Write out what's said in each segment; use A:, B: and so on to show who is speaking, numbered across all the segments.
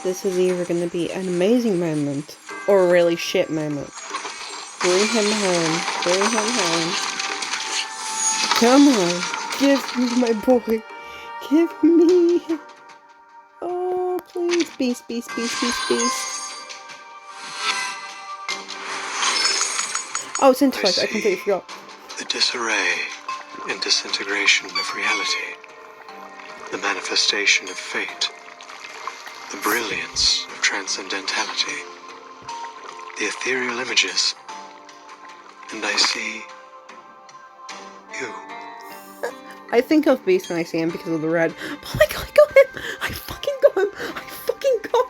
A: This is either going to be an amazing moment or a really shit moment. Bring him home. Bring him home. Come on. Give me my boy. Give me. Oh, please. Beast, beast, beast, beast, beast. Oh, it's intellect. I completely forgot.
B: The disarray and disintegration of reality. The manifestation of fate. The brilliance of transcendentality. The ethereal images. And I see you.
A: I think of Beast when I see him because of the red. Oh my god, I got him! I fucking got him! I fucking got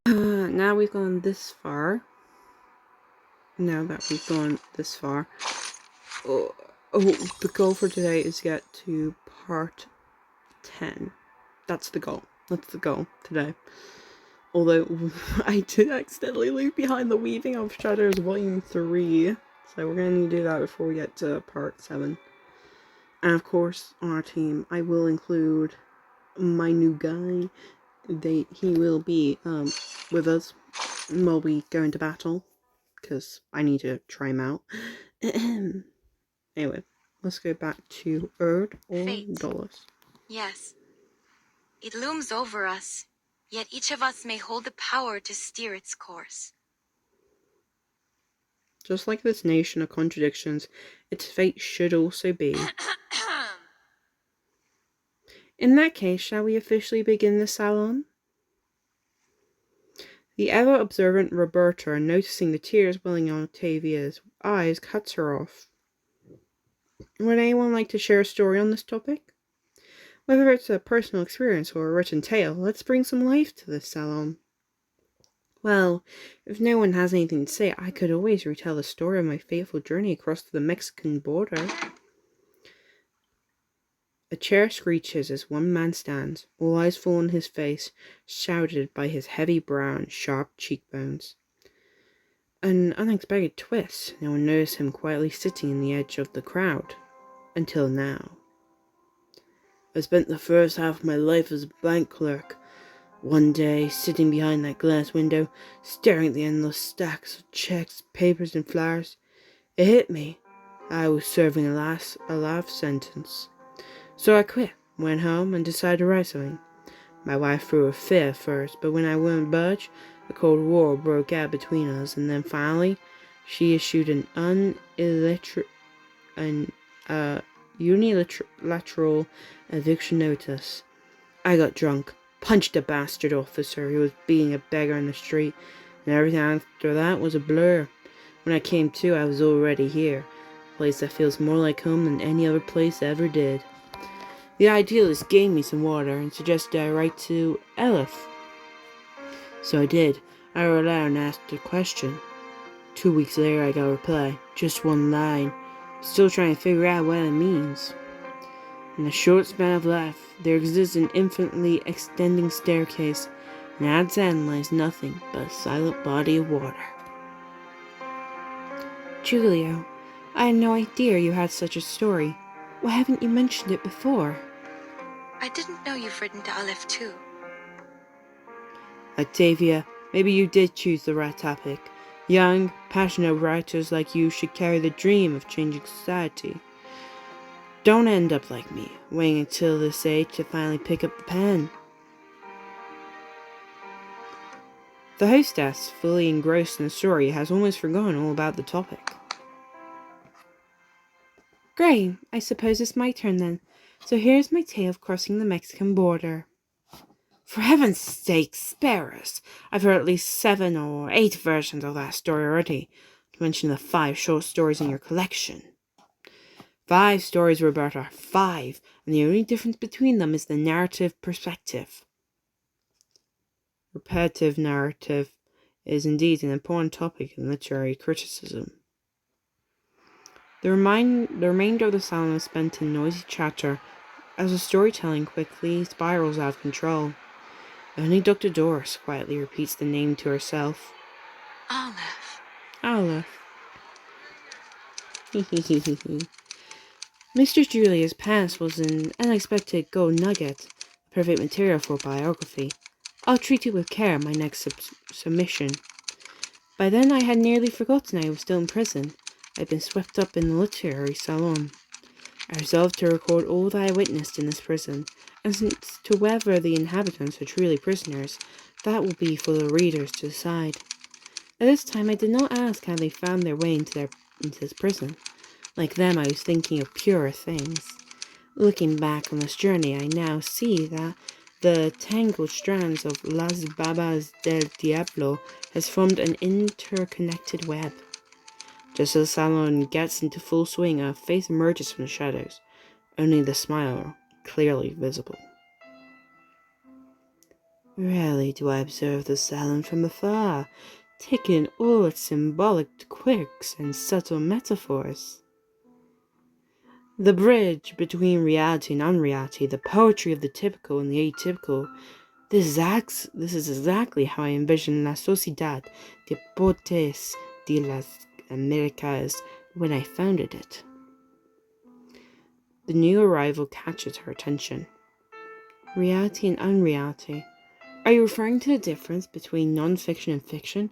A: him! Now we've gone this far. Now that we've gone this far. Oh, the goal for today is to get to part 10. That's the goal. That's the goal today. Although, I did accidentally leave behind the Weaving of Shadows Volume 3. So we're going to do that before we get to part 7. And of course, on our team, I will include my new guy. He will be with us while we go into battle. Because I need to try him out. Anyway, let's go back to Erd or
C: Fate.
A: Dolus.
C: Yes. It looms over us, yet each of us may hold the power to steer its course.
A: Just like this nation of contradictions, its fate should also be. In that case, shall we officially begin the salon? The ever-observant Roberta, noticing the tears welling on Octavia's eyes, cuts her off. Would anyone like to share a story on this topic? Whether it's a personal experience or a written tale, let's bring some life to this salon. Well, if no one has anything to say, I could always retell the story of my fateful journey across the Mexican border. A chair screeches as one man stands, all eyes full on his face, shrouded by his heavy brown, sharp cheekbones. An unexpected twist. No one noticed him quietly sitting in the edge of the crowd. Until now. I spent the first half of my life as a bank clerk. One day, sitting behind that glass window, staring at the endless stacks of checks, papers, and flowers, it hit me. I was serving a life sentence. So I quit, went home, and decided to write something. My wife threw a fit at first, but when I wouldn't budge, the Cold War broke out between us, and then finally, she issued an unilateral eviction notice. I got drunk, punched a bastard officer who was beating a beggar in the street, and everything after that was a blur. When I came to, I was already here, a place that feels more like home than any other place ever did. The idealist gave me some water and suggested I write to Elif. So I did. I wrote out and asked a question. 2 weeks later I got a reply, just one line, still trying to figure out what it means. In the short span of life, there exists an infinitely extending staircase, and at its end lies nothing but a silent body of water. Julio, I had no idea you had such a story. Why haven't you mentioned it before?
C: I didn't know you've written to Aleph too.
A: Octavia, maybe you did choose the right topic. Young, passionate writers like you should carry the dream of changing society. Don't end up like me, waiting until this age to finally pick up the pen. The hostess, fully engrossed in the story, has almost forgotten all about the topic. Great, I suppose it's my turn then. So here's my tale of crossing the Mexican border. For heaven's sake, spare us. I've heard at least 7 or 8 versions of that story already, to mention the 5 short stories in your collection. 5 stories, Roberta, 5, and the only difference between them is the narrative perspective. Repetitive narrative is indeed an important topic in literary criticism. The remainder of the salon is spent in noisy chatter as the storytelling quickly spirals out of control. Only Dr. Doris quietly repeats the name to herself.
C: Aleph.
A: Aleph. Mr. Julia's past was an unexpected gold nugget, a Perfect material for biography. I'll treat it with care in my next submission. By then I had nearly forgotten I was still in prison. I'd been swept up in the literary salon. I resolved to record all that I witnessed in this prison, and since to whether the inhabitants are truly prisoners, that will be for the readers to decide. At this time I did not ask how they found their way into this prison. Like them, I was thinking of purer things. Looking back on this journey, I now see that the tangled strands of Las Babas del Diablo has formed an interconnected web. Just as the salon gets into full swing, a face emerges from the shadows, only the smile clearly visible. Rarely do I observe the salon from afar, taking in all its symbolic quirks and subtle metaphors. The bridge between reality and unreality, the poetry of the typical and the atypical, this is exactly how I envision La Sociedad de Potes de las Americas when I founded it. The new arrival catches her attention. Reality and unreality. Are you referring to the difference between non-fiction and fiction?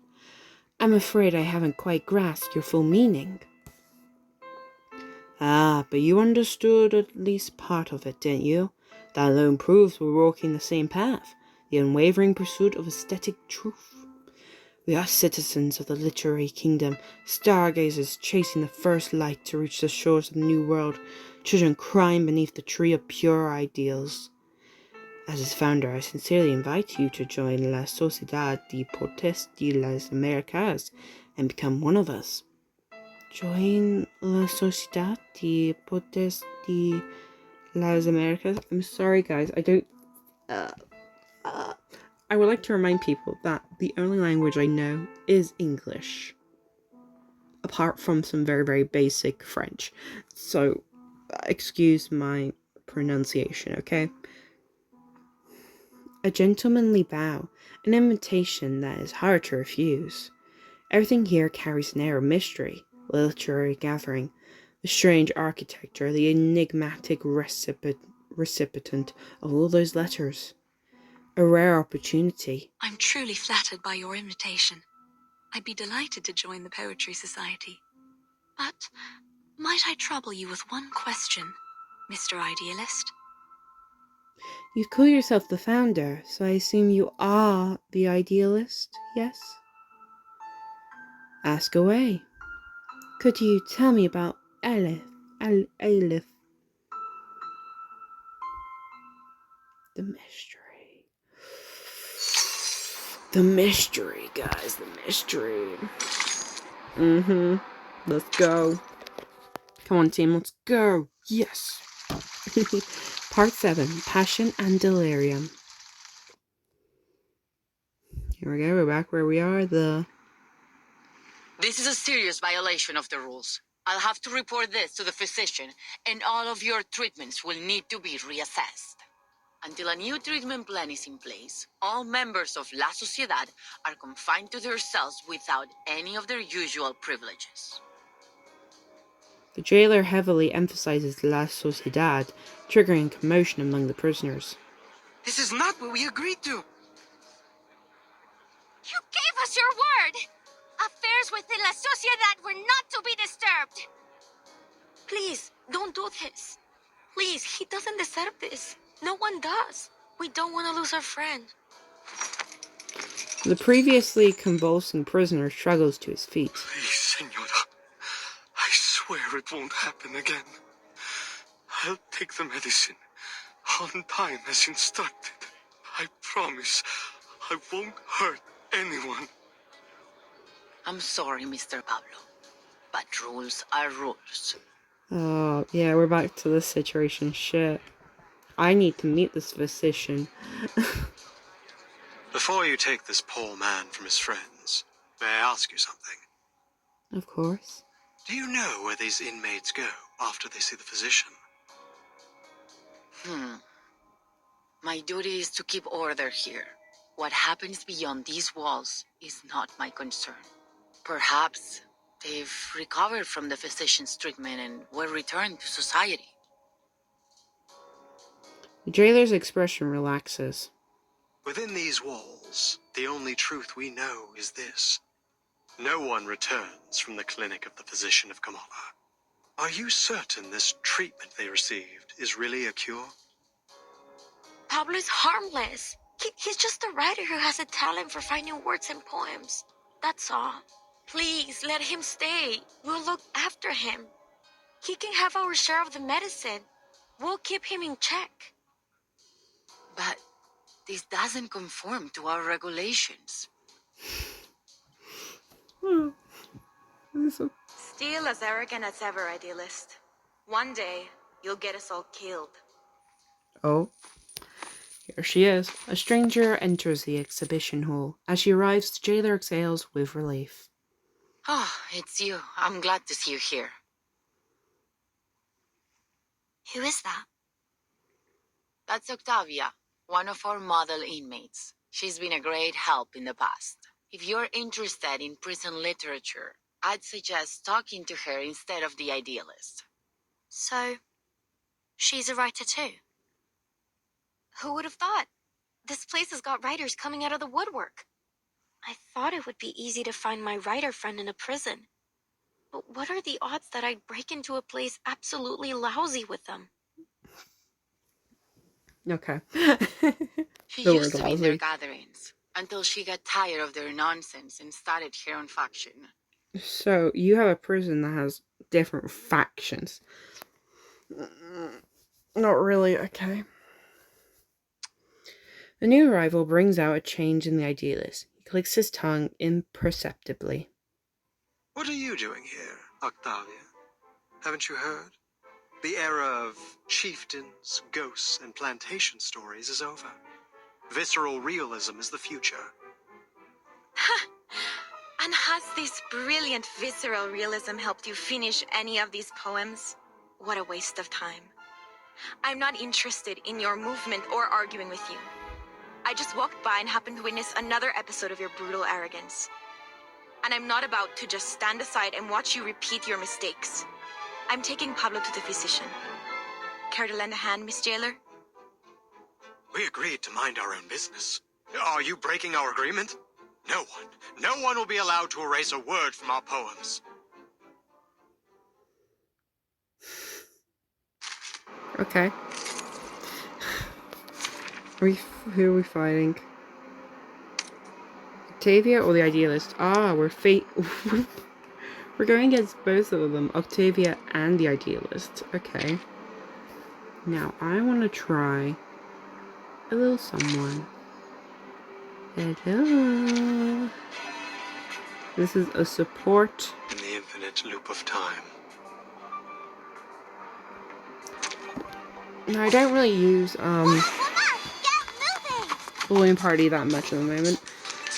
A: I'm afraid I haven't quite grasped your full meaning. Ah, but you understood at least part of it, didn't you? That alone proves we're walking the same path, the unwavering pursuit of aesthetic truth. We are citizens of the literary kingdom, stargazers chasing the first light to reach the shores of the new world, children crying beneath the tree of pure ideals. As its founder, I sincerely invite you to join La Sociedad de Potes de las Americas and become one of us. Join La Sociedad de Potes de las Americas. I'm sorry, guys. I would like to remind people that the only language I know is English, apart from some very, very basic French. So, excuse my pronunciation, okay? A gentlemanly bow, an invitation that is hard to refuse. Everything here carries an air of mystery. The literary gathering, the strange architecture, the enigmatic recipient of all those letters. A rare opportunity.
C: I'm truly flattered by your invitation. I'd be delighted to join the Poetry Society. But might I trouble you with one question, Mr. Idealist?
A: You call yourself the founder, so I assume you are the idealist, yes? Ask away. Could you tell me about Aleph? The mystery. The mystery, guys, the mystery. Let's go. Come on, team, let's go. Yes. Part 7, Passion and Delirium. Here we go, we're back where we are,
D: This is a serious violation of the rules. I'll have to report this to the physician, and all of your treatments will need to be reassessed. Until a new treatment plan is in place, all members of La Sociedad are confined to their cells without any of their usual privileges.
A: The jailer heavily emphasizes La Sociedad, triggering commotion among the prisoners.
E: This is not what we agreed to.
F: You gave us your word! Affairs within La Sociedad were not to be disturbed!
C: Please, don't do this. Please, he doesn't deserve this. No one does. We don't want to lose our friend.
A: The previously convulsing prisoner struggles to his feet.
B: Please, Senora. I swear it won't happen again. I'll take the medicine on time as instructed. I promise I won't hurt anyone.
D: I'm sorry, Mr. Pablo, but rules are rules.
A: Oh, yeah, we're back to this situation. Shit. I need to meet this physician.
B: Before you take this poor man from his friends, may I ask you something?
A: Of course.
B: Do you know where these inmates go after they see the physician?
D: My duty is to keep order here. What happens beyond these walls is not my concern. Perhaps they've recovered from the physician's treatment and were returned to society.
A: The jailer's expression relaxes.
G: Within these walls, the only truth we know is this. No one returns from the clinic of the physician of Kamala. Are you certain this treatment they received is really a cure?
F: Pablo's harmless. He's just a writer who has a talent for finding words in poems. That's all. Please, let him stay. We'll look after him. He can have our share of the medicine. We'll keep him in check.
D: But this doesn't conform to our regulations.
C: Still as arrogant as ever, Idealist. One day, you'll get us all killed.
A: Oh, here she is. A stranger enters the exhibition hall. As she arrives, the jailer exhales with relief.
D: Oh, it's you. I'm glad to see you here.
F: Who is that?
D: That's Octavia, one of our model inmates. She's been a great help in the past. If you're interested in prison literature, I'd suggest talking to her instead of the Idealist.
F: So, she's a writer too? Who would have thought? This place has got writers coming out of the woodwork. I thought it would be easy to find my writer friend in a prison. But what are the odds that I'd break into a place absolutely lousy with them?
A: Okay.
D: She
A: The
D: used
A: word
D: to be in their
A: lousy.
D: gatherings until she got tired of their nonsense and started her own faction.
A: So, you have a prison that has different factions. Not really, okay. The new arrival brings out a change in the Idealist. He clicks his tongue imperceptibly.
G: What are you doing here, Octavia? Haven't you heard? The era of chieftains, ghosts, and plantation stories is over. Visceral realism is the future.
C: And has this brilliant visceral realism helped you finish any of these poems? What a waste of time. I'm not interested in your movement or arguing with you. I just walked by and happened to witness another episode of your brutal arrogance. And I'm not about to just stand aside and watch you repeat your mistakes. I'm taking Pablo to the physician. Care to lend a hand, Miss Jailer?
G: We agreed to mind our own business. Are you breaking our agreement? No one will be allowed to erase a word from our poems.
A: Okay. Who are we fighting? Octavia or the Idealist? Ah, we're going against both of them, Octavia and the Idealist. Okay. Now, I want to try a little someone. Hello. This is a support.
G: In the infinite loop of time.
A: Now, I don't really use bullying party that much at the moment.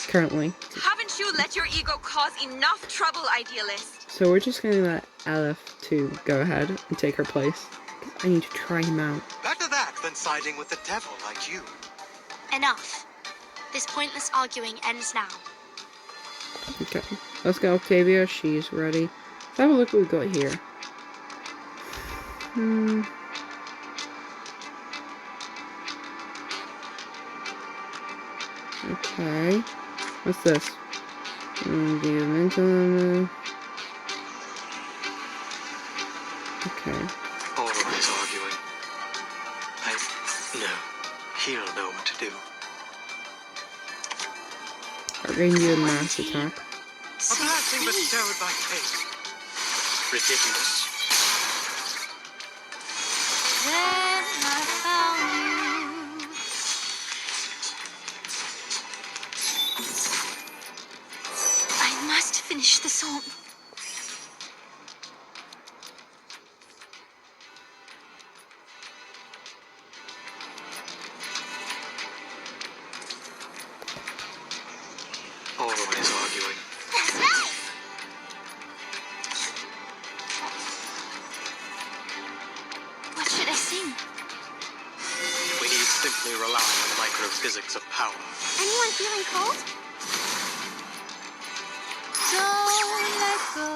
A: Currently.
C: Haven't you let your ego cause enough trouble, Idealist?
A: So we're just going to let LF2 go ahead and take her place. I need to try him out.
G: Better that than siding with the devil like you.
F: Enough. This pointless arguing ends now.
A: Okay, let's go, Octavia. She's ready. Let's have a look what we got here. Okay. What's this? Mental. Okay.
G: Always arguing. No. He'll know what to do.
A: I'm going to do a mass attack.
G: A blessing bestowed by fate. Ridiculous.
F: When I found you. I must finish the song.
G: Always arguing.
F: That's right. What should I sing?
G: We need simply rely on the microphysics of power.
F: Anyone feeling cold? Don't let go.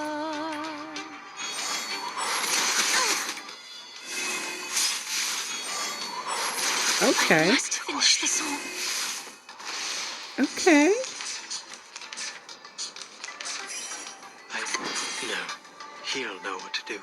A: Okay.
F: I must finish the song.
A: Okay.
G: No. He'll know what to do.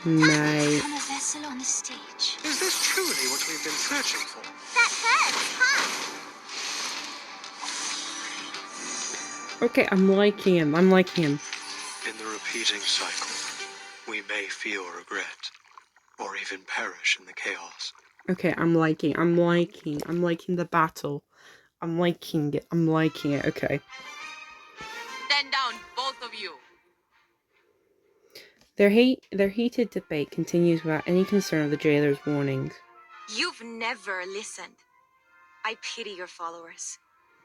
A: Mate.
F: Become a vessel on the stage.
G: Is this truly what we've been searching for?
F: That hurts, huh?
A: Okay, I'm liking him. I'm liking him.
G: In the repeating cycle, we may feel regret, or even perish in the chaos.
A: Okay, I'm liking the battle. I'm liking it. Okay.
D: Stand down, both of you.
A: Their heated debate continues without any concern of the jailer's warnings.
C: You've never listened. I pity your followers.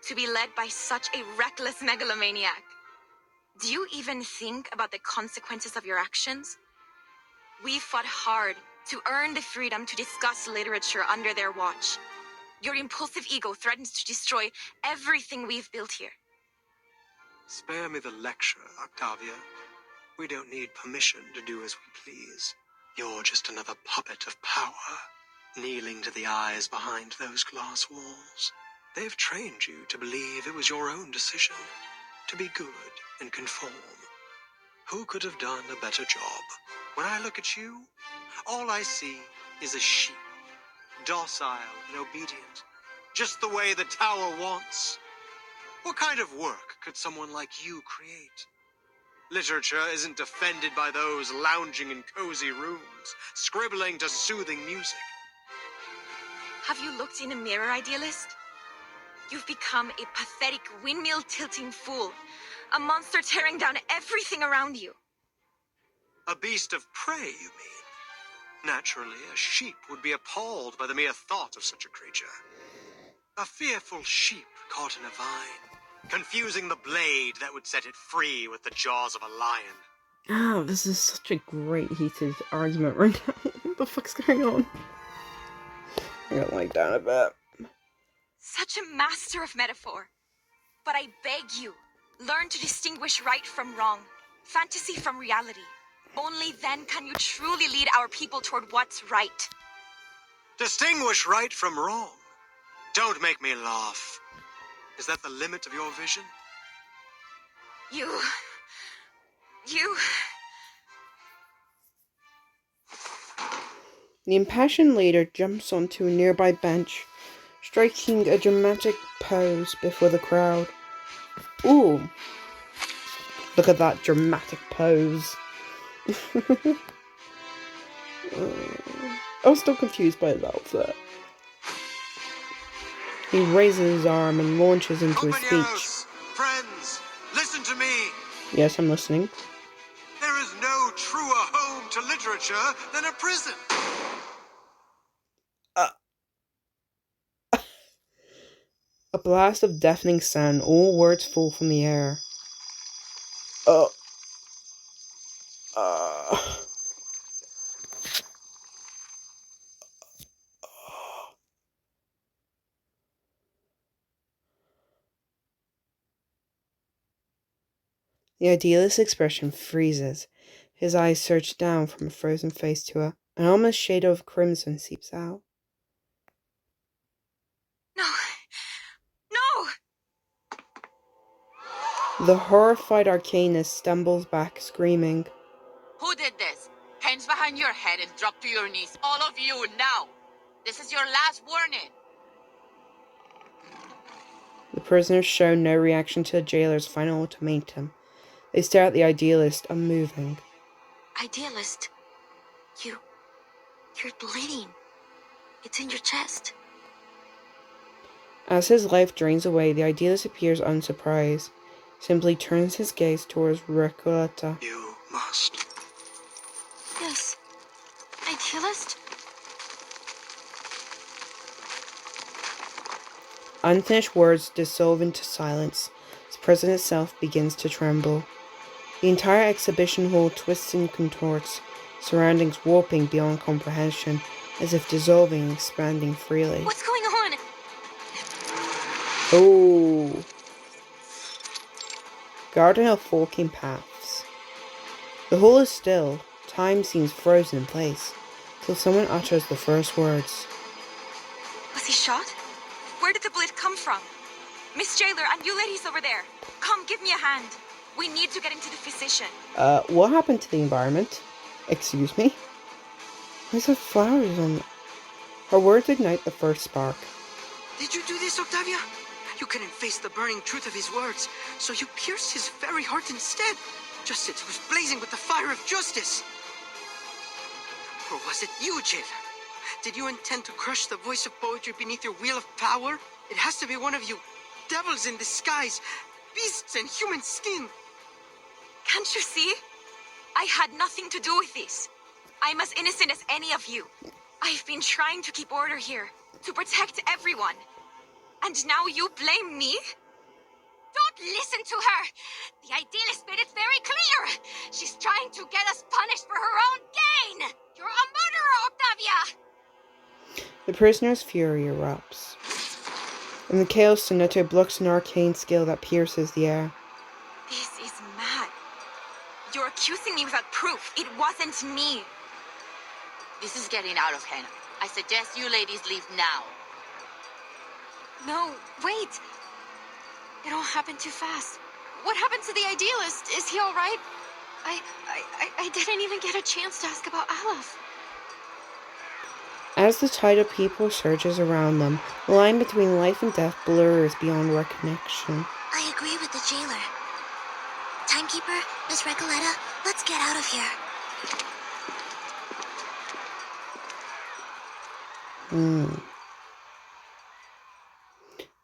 C: To be led by such a reckless megalomaniac. Do you even think about the consequences of your actions? We fought hard to earn the freedom to discuss literature under their watch. Your impulsive ego threatens to destroy everything we've built here.
G: Spare me the lecture, Octavia. We don't need permission to do as we please. You're just another puppet of power, kneeling to the eyes behind those glass walls. They've trained you to believe it was your own decision, to be good and conform. Who could have done a better job? When I look at you, all I see is a sheep, docile and obedient, just the way the tower wants. What kind of work could someone like you create? Literature isn't defended by those lounging in cozy rooms, scribbling to soothing music.
C: Have you looked in a mirror, idealist? You've become a pathetic windmill-tilting fool. A monster tearing down everything around you.
G: A beast of prey, you mean? Naturally, a sheep would be appalled by the mere thought of such a creature. A fearful sheep caught in a vine, confusing the blade that would set it free with the jaws of a lion.
A: Oh, this is such a great heated argument right now. What the fuck's going on? I'm gonna lie down a bit.
C: Such a master of metaphor. But I beg you, learn to distinguish right from wrong, fantasy from reality. Only then can you truly lead our people toward what's right.
G: Distinguish right from wrong. Don't make me laugh. Is that the limit of your vision?
C: You...
A: The impassioned leader jumps onto a nearby bench, striking a dramatic pose before the crowd. Ooh. Look at that dramatic pose. I was still confused by his outfit. He raises his arm and launches into his speech.
G: Compañeros, friends, listen to me.
A: Yes, I'm listening.
G: There is no truer home to literature than a prison.
A: A blast of deafening sound, all words fall from the air. The idealist's expression freezes. His eyes search down from a frozen face to her. An ominous shade of crimson seeps out.
C: No! No!
A: The horrified arcanist stumbles back, screaming.
D: Who did this? Hands behind your head and drop to your knees. All of you, now! This is your last warning.
A: The prisoners show no reaction to the jailer's final ultimatum. They stare at the idealist, unmoving.
F: Idealist, you're bleeding. It's in your chest.
A: As his life drains away, the idealist appears unsurprised, simply turns his gaze towards Recoleta.
G: You must.
F: Yes. Idealist?
A: Unfinished words dissolve into silence as the prison itself begins to tremble. The entire exhibition hall twists and contorts, surroundings warping beyond comprehension, as if dissolving and expanding freely.
F: What's going on?
A: Oh! Garden of forking paths. The hall is still. Time seems frozen in place, till someone utters the first words.
C: Was he shot? Where did the bullet come from? Miss Jailer and you ladies over there, come give me a hand. We need to get into the physician.
A: What happened to the environment? Excuse me? There's a flowers on... Her words ignite the first spark.
E: Did you do this, Octavia? You couldn't face the burning truth of his words, so you pierced his very heart instead, just as it was blazing with the fire of justice. Or was it you, Jailer? Did you intend to crush the voice of poetry beneath your wheel of power? It has to be one of you, devils in disguise, beasts in human skin.
C: Can't you see? I had nothing to do with this. I'm as innocent as any of you. I've been trying to keep order here, to protect everyone. And now you blame me?
F: Don't listen to her! The idealist made it very clear! She's trying to get us punished for her own gain! You're a murderer, Octavia!
A: The prisoner's fury erupts. In the chaos, Sonetto blocks an arcane skill that pierces the air.
C: This is mad. You're accusing me without proof. It wasn't me.
D: This is getting out of hand. I suggest you ladies leave now.
F: No, wait. It all happened too fast. What happened to the idealist? Is he all right? I didn't even get a chance to ask about Aleph.
A: As the tide of people surges around them, the line between life and death blurs beyond recognition.
H: I agree with the jailer. Timekeeper, Miss Recoleta, let's get out of here.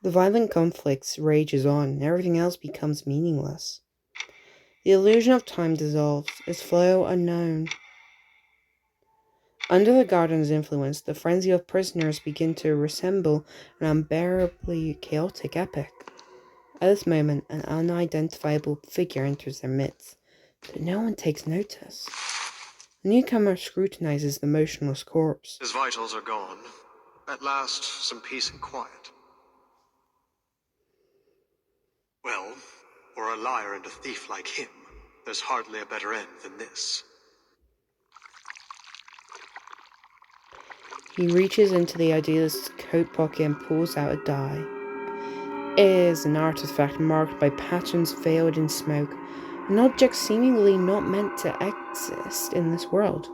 A: The violent conflicts rages on, and everything else becomes meaningless. The illusion of time dissolves, its flow unknown. Under the garden's influence, the frenzy of prisoners begin to resemble an unbearably chaotic epic. At this moment, an unidentifiable figure enters their midst, but no one takes notice. The newcomer scrutinizes the motionless corpse.
G: His vitals are gone. At last, some peace and quiet. Well, for a liar and a thief like him, there's hardly a better end than this.
A: He reaches into the idealist's coat pocket and pulls out a die. It is an artifact marked by patterns veiled in smoke, an object seemingly not meant to exist in this world.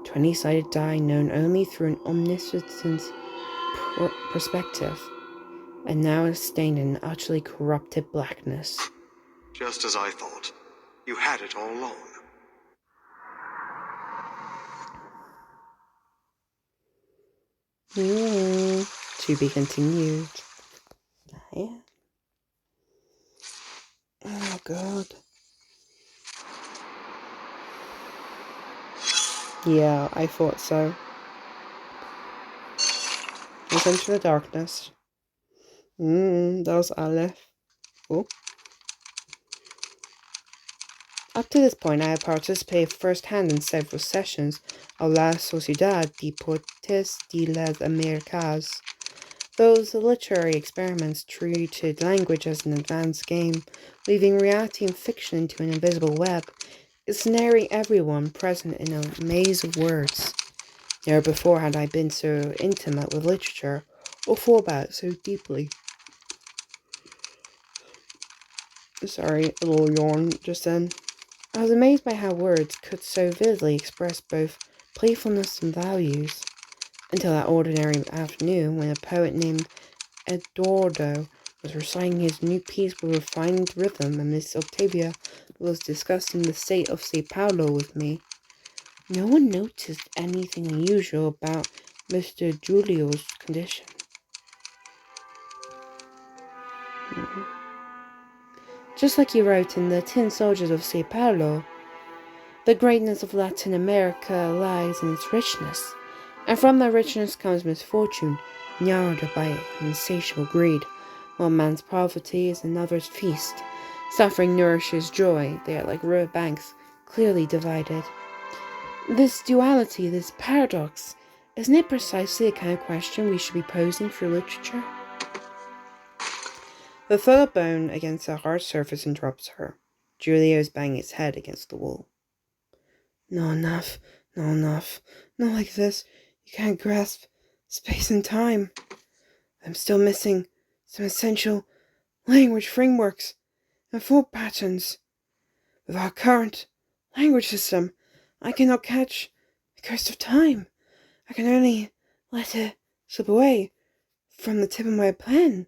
A: 20-sided die known only through an omniscient perspective, and now is stained in utterly corrupted blackness.
G: Just as I thought. You had it all along.
A: To be continued. Yeah. Oh god. Yeah, I thought so. Let's enter the darkness. That was Aleph. Oh. Up to this point, I have participated firsthand in several sessions of La Sociedad de Deportes de las Americas. Those literary experiments treated language as an advanced game, weaving reality and fiction into an invisible web, ensnaring everyone present in a maze of words. Never before had I been so intimate with literature, or thought about it so deeply. Sorry, a little yawn just then. I was amazed by how words could so vividly express both playfulness and values, until that ordinary afternoon when a poet named Eduardo was reciting his new piece with refined rhythm and Miss Octavia was discussing the state of Sao Paulo with me. No one noticed anything unusual about Mr. Julio's condition. Just like he wrote in The Tin Soldiers of Sao Paulo, the greatness of Latin America lies in its richness, and from that richness comes misfortune, gnawed by insatiable greed. One man's poverty is another's feast. Suffering nourishes joy. They are like river banks, clearly divided. This duality, this paradox, isn't it precisely the kind of question we should be posing for literature? The thud of bone against the hard surface interrupts her. Julio is banging his head against the wall. Not enough, not enough, not like this. You can't grasp space and time. I'm still missing some essential language frameworks and thought patterns. With our current language system, I cannot catch the curse of time. I can only let it slip away from the tip of my pen.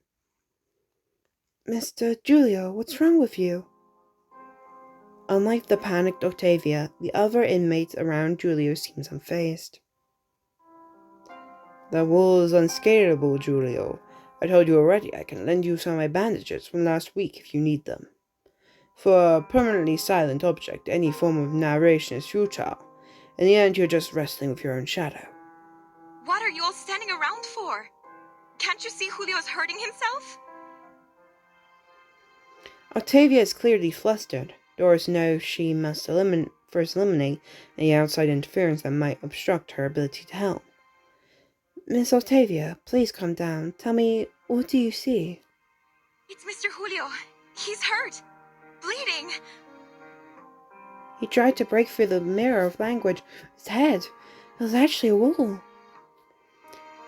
A: Mr. Julio, what's wrong with you? Unlike the panicked Octavia, the other inmates around Julio seems unfazed. The wool is unscalable, Julio. I told you already I can lend you some of my bandages from last week if you need them. For a permanently silent object, any form of narration is futile. In the end, you're just wrestling with your own shadow.
C: What are you all standing around for? Can't you see Julio's hurting himself?
A: Octavia is clearly flustered. Doris knows she must first eliminate any outside interference that might obstruct her ability to help. Miss Octavia, please calm down. Tell me, what do you see?
C: It's Mr. Julio. He's hurt. Bleeding.
A: He tried to break through the mirror of language with his head. It was actually a wall.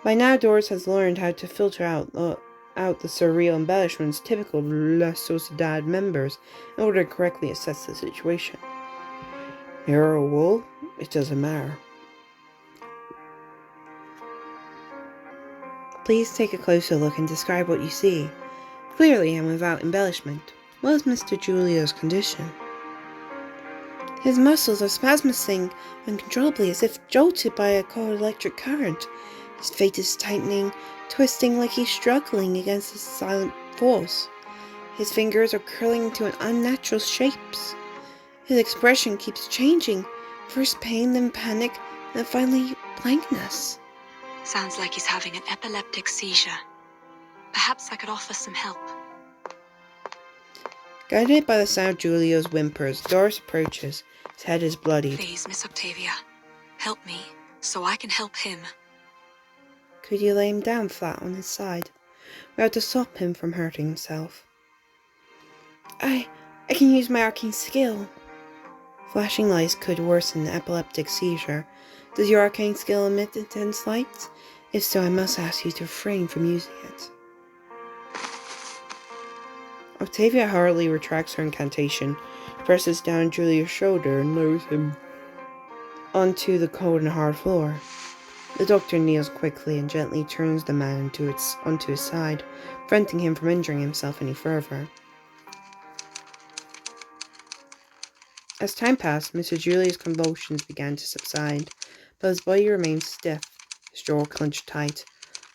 A: By now, Doris has learned how to filter out the surreal embellishments typical of La Sociedad members in order to correctly assess the situation. Mirror or wall? It doesn't matter. Please take a closer look and describe what you see. Clearly and without embellishment. What is Mr. Julio's condition? His muscles are spasming uncontrollably as if jolted by a cold electric current. His face is tightening, twisting like he's struggling against a silent force. His fingers are curling into unnatural shapes. His expression keeps changing, first pain, then panic, and finally blankness.
F: Sounds like he's having an epileptic seizure. Perhaps I could offer some help.
A: Guided by the sound of Julio's whimpers, Doris approaches. His head is bloodied.
F: Please, Miss Octavia, help me so I can help him.
A: Could you lay him down flat on his side? We have to stop him from hurting himself. I can use my arcane skill. Flashing lights could worsen the epileptic seizure. Does your arcane skill emit intense lights? If so, I must ask you to refrain from using it. Octavia hurriedly retracts her incantation, presses down Julia's shoulder, and lowers him onto the cold and hard floor. The doctor kneels quickly and gently turns the man onto his side, preventing him from injuring himself any further. As time passed, Mr. Julia's convulsions began to subside, but his body remained stiff, his jaw clenched tight.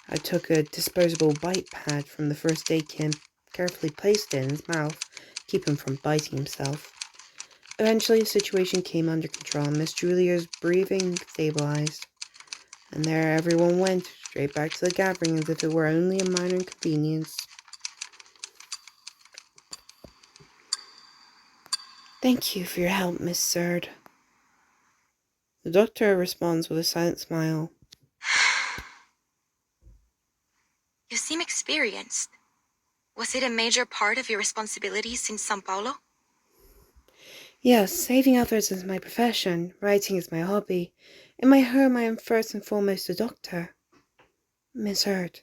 A: I took a disposable bite pad from the first aid kit, carefully placed it in his mouth, keep him from biting himself. Eventually, the situation came under control, and Miss Julia's breathing stabilized. And there everyone went, straight back to the gathering as if it were only a minor inconvenience. Thank you for your help, Miss Surd. The doctor responds with a silent smile.
C: You seem experienced. Was it a major part of your responsibilities in Sao Paulo?
A: Yes, saving others is my profession, writing is my hobby. In my home I am first and foremost a doctor. Miss Hurd,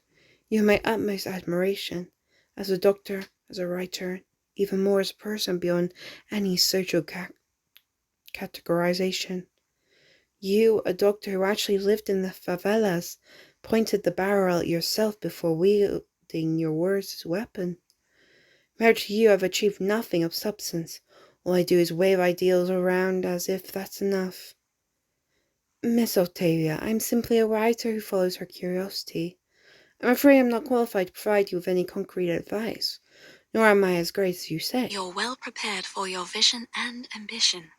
A: you have my utmost admiration, as a doctor, as a writer, even more as a person beyond any social categorization. You, a doctor who actually lived in the favelas, pointed the barrel at yourself before wielding your words as a weapon. Compared to you, I've achieved nothing of substance. All I do is wave ideals around as if that's enough. Miss Octavia, I'm simply a writer who follows her curiosity. I'm afraid I'm not qualified to provide you with any concrete advice, nor am I as great as you say.
F: You're well prepared for your vision and ambition,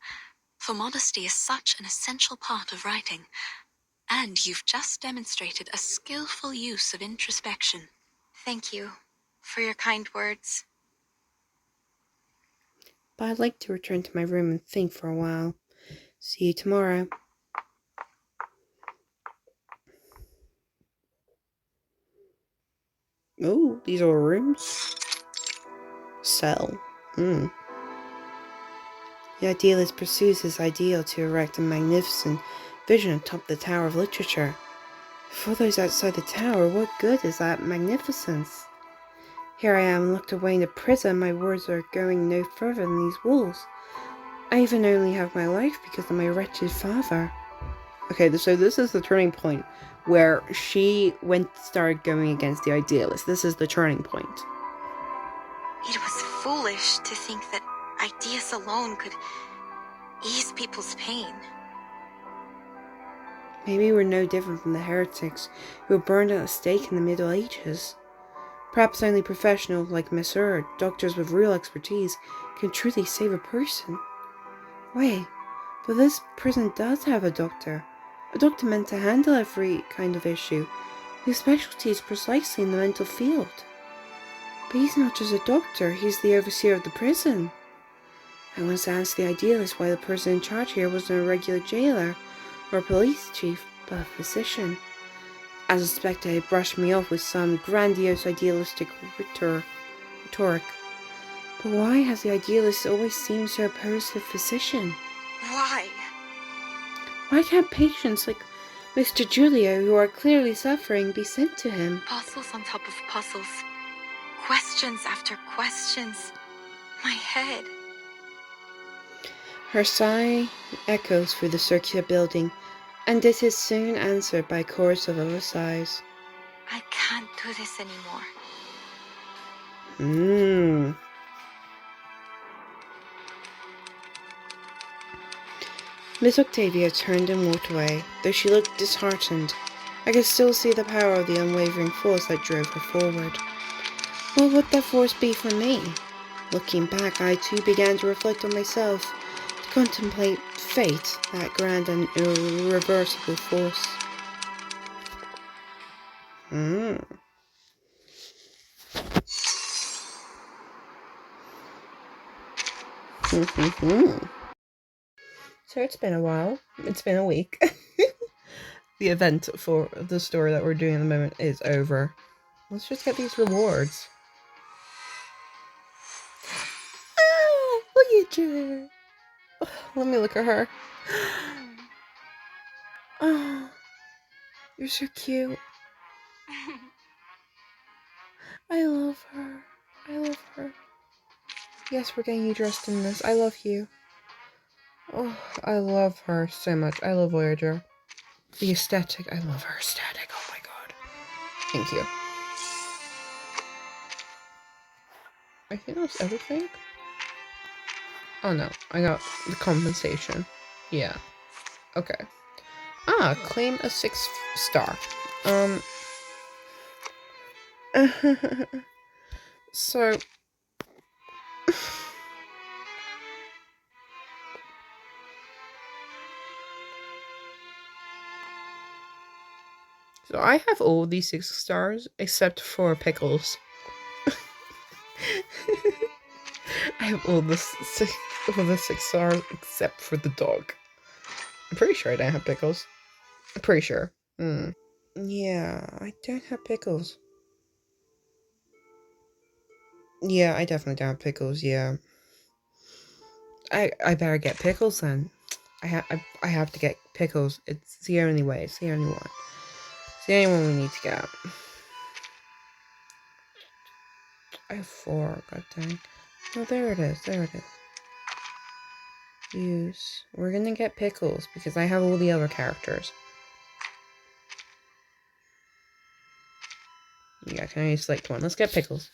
F: for modesty is such an essential part of writing, and you've just demonstrated a skillful use of introspection.
C: Thank you for your kind words.
A: But I'd like to return to my room and think for a while. See you tomorrow. Oh, these are rooms. Cell. The idealist pursues his ideal to erect a magnificent vision atop the tower of literature. For those outside the tower, what good is that magnificence? Here I am, locked away in a prison. My words are going no further than these walls. I even only have my life because of my wretched father. Okay, so this is the turning point where she started going against the idealist. This is the turning point.
C: It was foolish to think that ideas alone could ease people's pain.
A: Maybe we're no different from the heretics who were burned at the stake in the Middle Ages. Perhaps only professionals like Monsieur, doctors with real expertise, can truly save a person. Wait, but this prison does have a doctor meant to handle every kind of issue, whose specialty is precisely in the mental field. But he's not just a doctor, he's the overseer of the prison. I once asked the idealist why the person in charge here wasn't a regular jailer or a police chief, but a physician. As a spectator, he brushed me off with some grandiose idealistic rhetoric. But why has the idealist always seemed so opposed to the physician?
C: Why?
A: Why can't patients like Mr. Giulio, who are clearly suffering, be sent to him?
C: Puzzles on top of puzzles. Questions after questions. My head.
A: Her sigh echoes through the circular building, and it is soon answered by a chorus of other sighs.
C: I can't do this anymore.
A: Miss Octavia turned and walked away. Though she looked disheartened, I could still see the power of the unwavering force that drove her forward. What would that force be for me? Looking back, I too began to reflect on myself, to contemplate fate, that grand and irreversible force. So it's been a while. It's been a week. The event for the story that we're doing at the moment is over. Let's just get these rewards. Look at you. Let me look at her. Oh, you're so cute. I love her. I love her. Yes, we're getting you dressed in this. I love you. Oh, I love her so much. I love Voyager. The aesthetic. I love her aesthetic. Oh my god. Thank you. I think that's everything. Oh no, I got the compensation. Yeah. Okay. Claim a 6 star. So I have all these 6 stars except for Pickles. I have all the 6 stars except for the dog. I'm pretty sure I don't have Pickles. I'm pretty sure. Yeah, I don't have Pickles. Yeah, I definitely don't have Pickles, yeah. I better get Pickles then. I have to get Pickles. It's the only way. It's the only one. It's the only one we need to get. I have 4, god dang. Oh, there it is. There it is. Use. We're gonna get Pickles because I have all the other characters. Yeah, I can only select one. Let's get Pickles.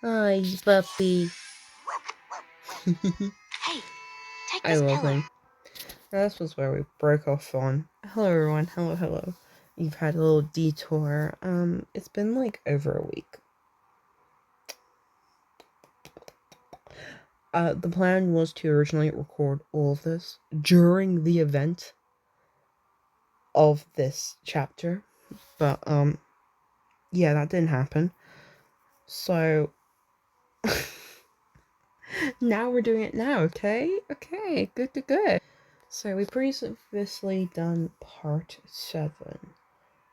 A: Hi, puppy.
F: Hey, take
A: I
F: this
A: love
F: pillow.
A: him. This was where we broke off on. Hello, everyone. Hello. You've had a little detour. It's been like over a week. The plan was to originally record all of this during the event of this chapter, but yeah, that didn't happen. So now we're doing it now. Okay, good. So we previously done part 7,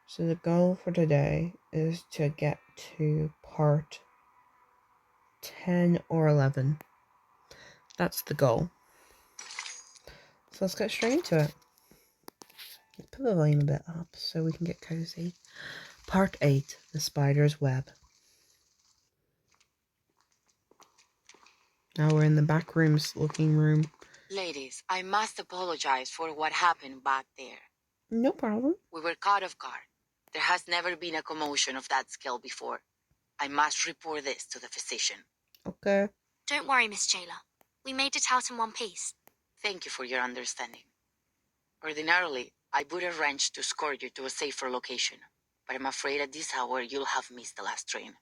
A: So the goal for today is to get to part 10 or 11. That's the goal. So let's get straight into it. Let's put the volume a bit up so we can get cozy. Part 8, The Spider's Web. Now we're in the back rooms looking room.
D: Ladies, I must apologize for what happened back there.
A: No problem.
D: We were caught off guard. There has never been a commotion of that scale before. I must report this to the physician.
A: Okay.
F: Don't worry, Miss Jailer. We made it out in one piece.
D: Thank you for your understanding. Ordinarily, I would arrange to escort you to a safer location, but I'm afraid at this hour you'll have missed the last train.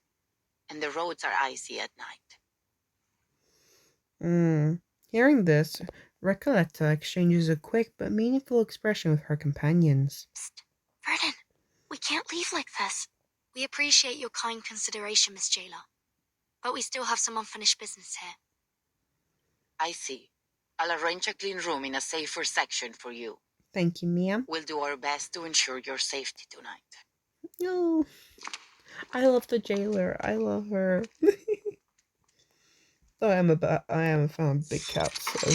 D: And the roads are icy at night.
A: Hearing this, Recoleta exchanges a quick but meaningful expression with her companions.
F: Psst. Vernon, we can't leave like this. We appreciate your kind consideration, Miss Jailer. But we still have some unfinished business here.
D: I see. I'll arrange a clean room in a safer section for you.
A: Thank you, ma'am.
D: We'll do our best to ensure your safety tonight.
A: No. I love the jailer. I love her. Though I am a fan of big cats, so.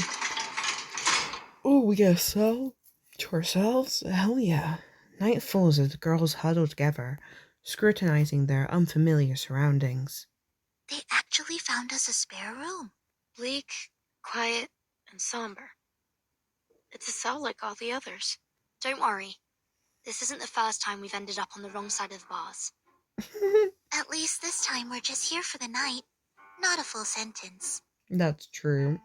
A: Oh, we get a cell to ourselves? Hell yeah. Night falls as the girls huddle together, scrutinizing their unfamiliar surroundings.
H: They actually found us a spare room.
F: Bleak, quiet, and somber. It's a cell like all the others. Don't worry. This isn't the first time we've ended up on the wrong side of the bars.
H: At least this time we're just here for the night, not a full sentence.
A: That's true.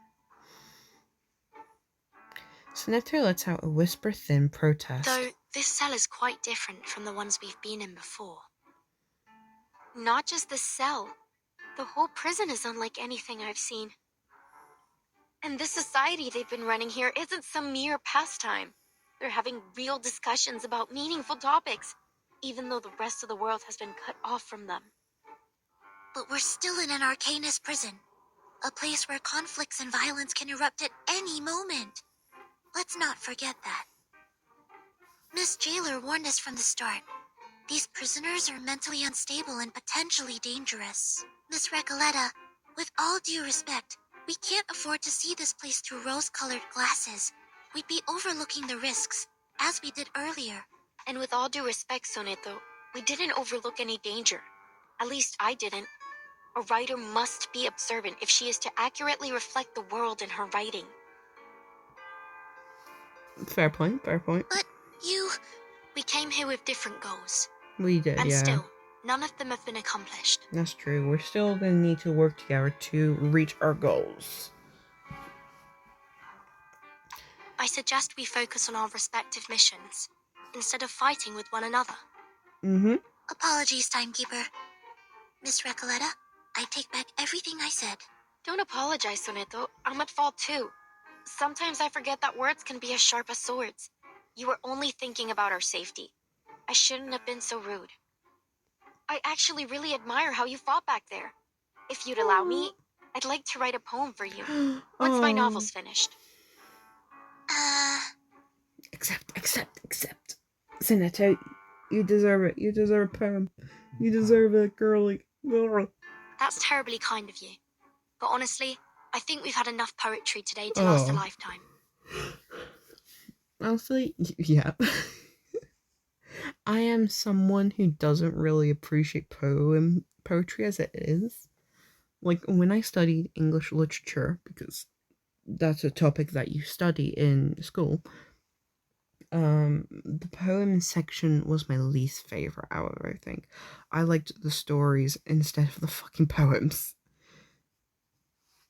A: Sonetto lets out a whisper-thin protest.
F: Though this cell is quite different from the ones we've been in before. Not just the cell. The whole prison is unlike anything I've seen. And this society they've been running here isn't some mere pastime. They're having real discussions about meaningful topics, even though the rest of the world has been cut off from them.
H: But we're still in an Arcanist prison, a place where conflicts and violence can erupt at any moment. Let's not forget that. Miss Jailer warned us from the start. These prisoners are mentally unstable and potentially dangerous. Miss Recoleta, with all due respect, we can't afford to see this place through rose-colored glasses. We'd be overlooking the risks, as we did earlier.
F: And with all due respect, Soneto, we didn't overlook any danger. At least I didn't. A writer must be observant if she is to accurately reflect the world in her writing.
A: Fair point, fair point.
H: But
F: We came here with different goals.
A: We did,
F: And
A: yeah.
F: still, none of them have been accomplished.
A: That's true. We're still gonna need to work together to reach our goals.
F: I suggest we focus on our respective missions, instead of fighting with one another.
H: Apologies, timekeeper. Miss Recoleta, I take back everything I said.
F: Don't apologize, Soneto. I'm at fault too. Sometimes I forget that words can be as sharp as swords. You were only thinking about our safety. I shouldn't have been so rude. I actually really admire how you fought back there. If you'd allow me, I'd like to write a poem for you. Once my novel's finished.
A: Accept. Sonetto, you deserve it. You deserve a poem. You deserve it, girly.
F: That's terribly kind of you. But honestly, I think we've had enough poetry today to last a lifetime.
A: Honestly, yeah. I am someone who doesn't really appreciate poetry as it is. Like, when I studied English literature, because that's a topic that you study in school, the poem section was my least favorite out of everything. I liked the stories instead of the fucking poems.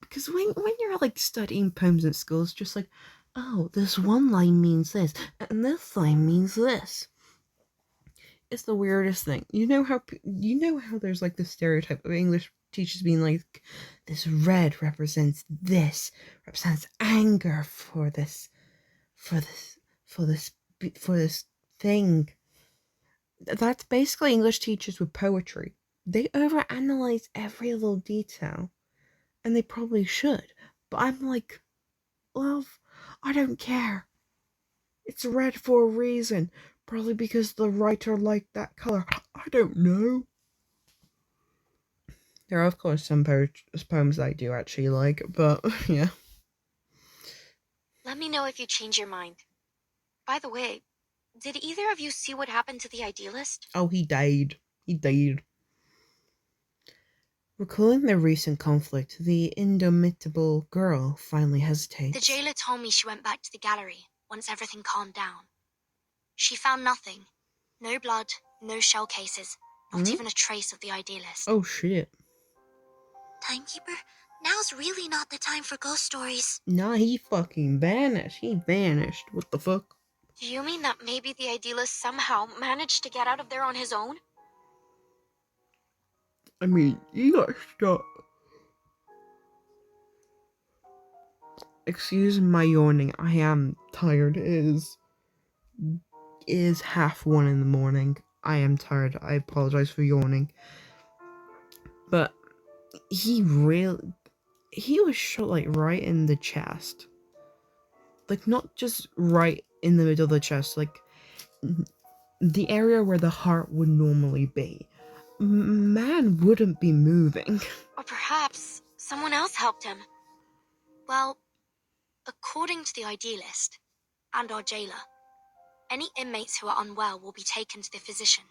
A: Because when you're, like, studying poems in school, it's just like, oh, this one line means this, and this line means this. It's the weirdest thing. You know how there's, like, the stereotype of English teachers being like, this red represents anger for this thing. That's basically English teachers with poetry. They overanalyze every little detail, and they probably should. But I'm like, love, I don't care. It's red for a reason. Probably because the writer liked that color. I don't know. There are, of course, some poems I do actually like, but yeah.
F: Let me know if you change your mind. By the way, did either of you see what happened to the idealist?
A: Oh, he died. He died. Recalling their recent conflict, the indomitable girl finally hesitates.
F: The jailer told me she went back to the gallery once everything calmed down. She found nothing. No blood, no shell cases, not even a trace of the idealist.
A: Oh, shit.
H: Timekeeper, now's really not the time for ghost stories.
A: Nah, he fucking vanished. He vanished. What the fuck?
F: Do you mean that maybe the idealist somehow managed to get out of there on his own?
A: I mean, you got stuck. Excuse my yawning. I am tired. It is 1:30 in the morning. I am tired. I apologize for yawning. But he was shot like right in the chest. Like not just right in the middle of the chest, like the area where the heart would normally be. Man wouldn't be moving.
F: Or perhaps someone else helped him. Well, according to the idealist and our jailer, any inmates who are unwell will be taken to the physician.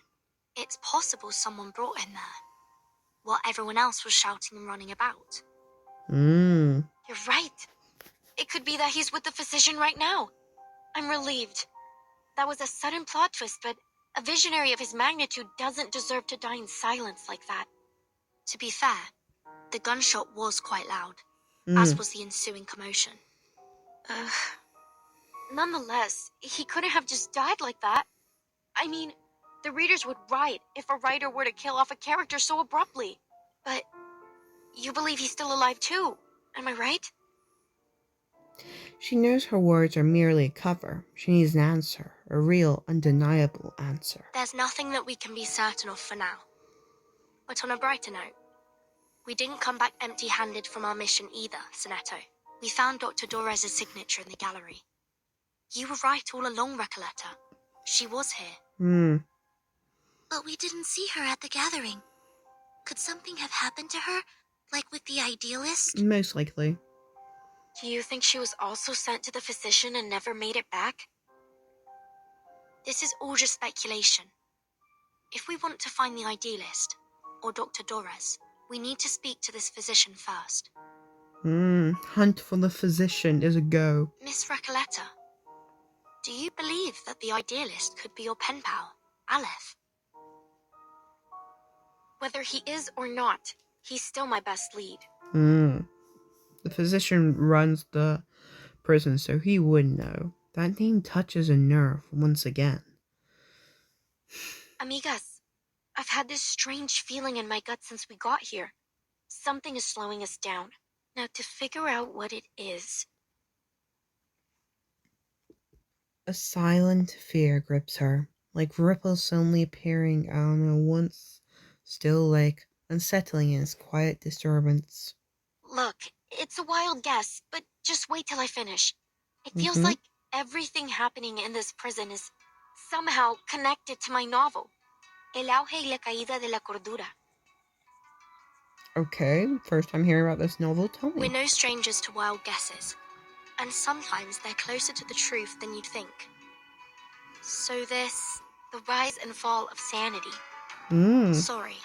F: It's possible someone brought him there, while everyone else was shouting and running about. You're right. It could be that he's with the physician right now. I'm relieved. That was a sudden plot twist, but a visionary of his magnitude doesn't deserve to die in silence like that. To be fair, the gunshot was quite loud, as was the ensuing commotion. Nonetheless, he couldn't have just died like that. I mean, the readers would write if a writer were to kill off a character so abruptly. But you believe he's still alive too, am I right?
A: She knows her words are merely a cover. She needs an answer, a real, undeniable answer.
F: There's nothing that we can be certain of for now. But on a brighter note, we didn't come back empty-handed from our mission either, Sonetto. We found Dr. Dorez's signature in the gallery. You were right all along, Recoleta. She was here.
H: But we didn't see her at the gathering. Could something have happened to her, like with the idealist?
A: Most likely.
F: Do you think she was also sent to the physician and never made it back? This is all just speculation. If we want to find the idealist, or Dr. Dorez, we need to speak to this physician first.
A: Hunt for the physician is a go.
F: Miss Recoleta, do you believe that the idealist could be your pen pal, Aleph? Whether he is or not, he's still my best lead.
A: The physician runs the prison, so he would know. That name touches a nerve once again.
F: Amigas, I've had this strange feeling in my gut since we got here. Something is slowing us down. Now, to figure out what it is...
A: A silent fear grips her, like ripples suddenly appearing on a once still lake, unsettling in its quiet disturbance.
F: Look, it's a wild guess, but just wait till I finish. It feels like everything happening in this prison is somehow connected to my novel, El auge y la caída de la cordura.
A: Okay, first time hearing about this novel, tell me.
F: We're no strangers to wild guesses, and sometimes they're closer to the truth than you'd think. So this, the rise and fall of sanity. Sorry.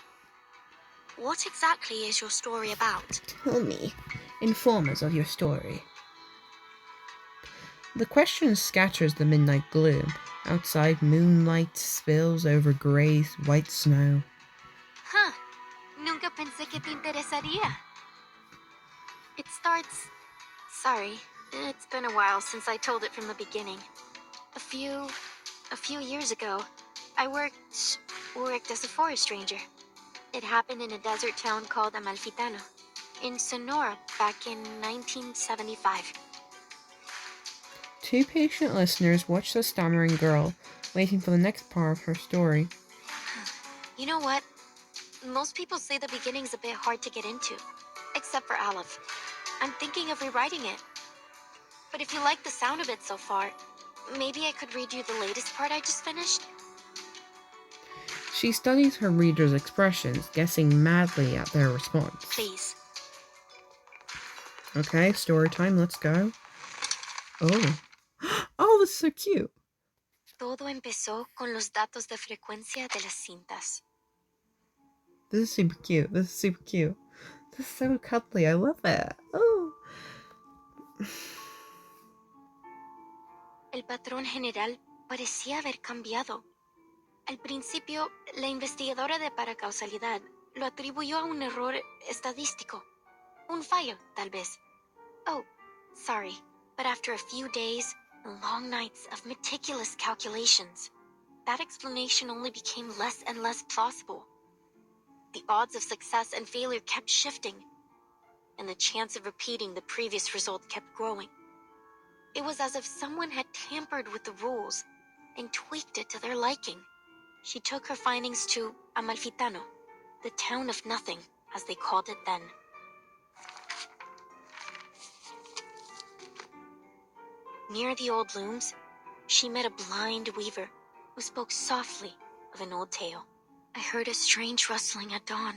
F: What exactly is your story about?
A: Tell me. Inform us of your story. The question scatters the midnight gloom. Outside, moonlight spills over grey, white snow.
F: Huh. Nunca pensé que te interesaría. It starts... Sorry, it's been a while since I told it from the beginning. A few years ago, I worked as a forest ranger. It happened in a desert town called Amalfitano, in Sonora back in 1975.
A: Two patient listeners watch the stammering girl, waiting for the next part of her story.
F: You know what? Most people say the beginning's a bit hard to get into, except for Aleph. I'm thinking of rewriting it. But if you like the sound of it so far, maybe I could read you the latest part I just finished?
A: She studies her readers' expressions, guessing madly at their response.
F: Please.
A: Okay, story time, let's go. Oh. Oh, this is so cute.
F: Todo empezó con los datos de frecuencia de las cintas.
A: This is super cute. This is super cute. This is so cuddly. I love it. Oh.
F: El patrón general parecía haber cambiado. Al principio, la investigadora de paracausalidad lo atribuyó a un error estadístico. Un fallo, tal vez. Oh, sorry. But after a few days and long nights of meticulous calculations, that explanation only became less and less plausible. The odds of success and failure kept shifting, and the chance of repeating the previous result kept growing. It was as if someone had tampered with the rules and tweaked it to their liking. She took her findings to Amalfitano, the town of nothing, as they called it then. Near the old looms, she met a blind weaver who spoke softly of an old tale. I heard a strange rustling at dawn,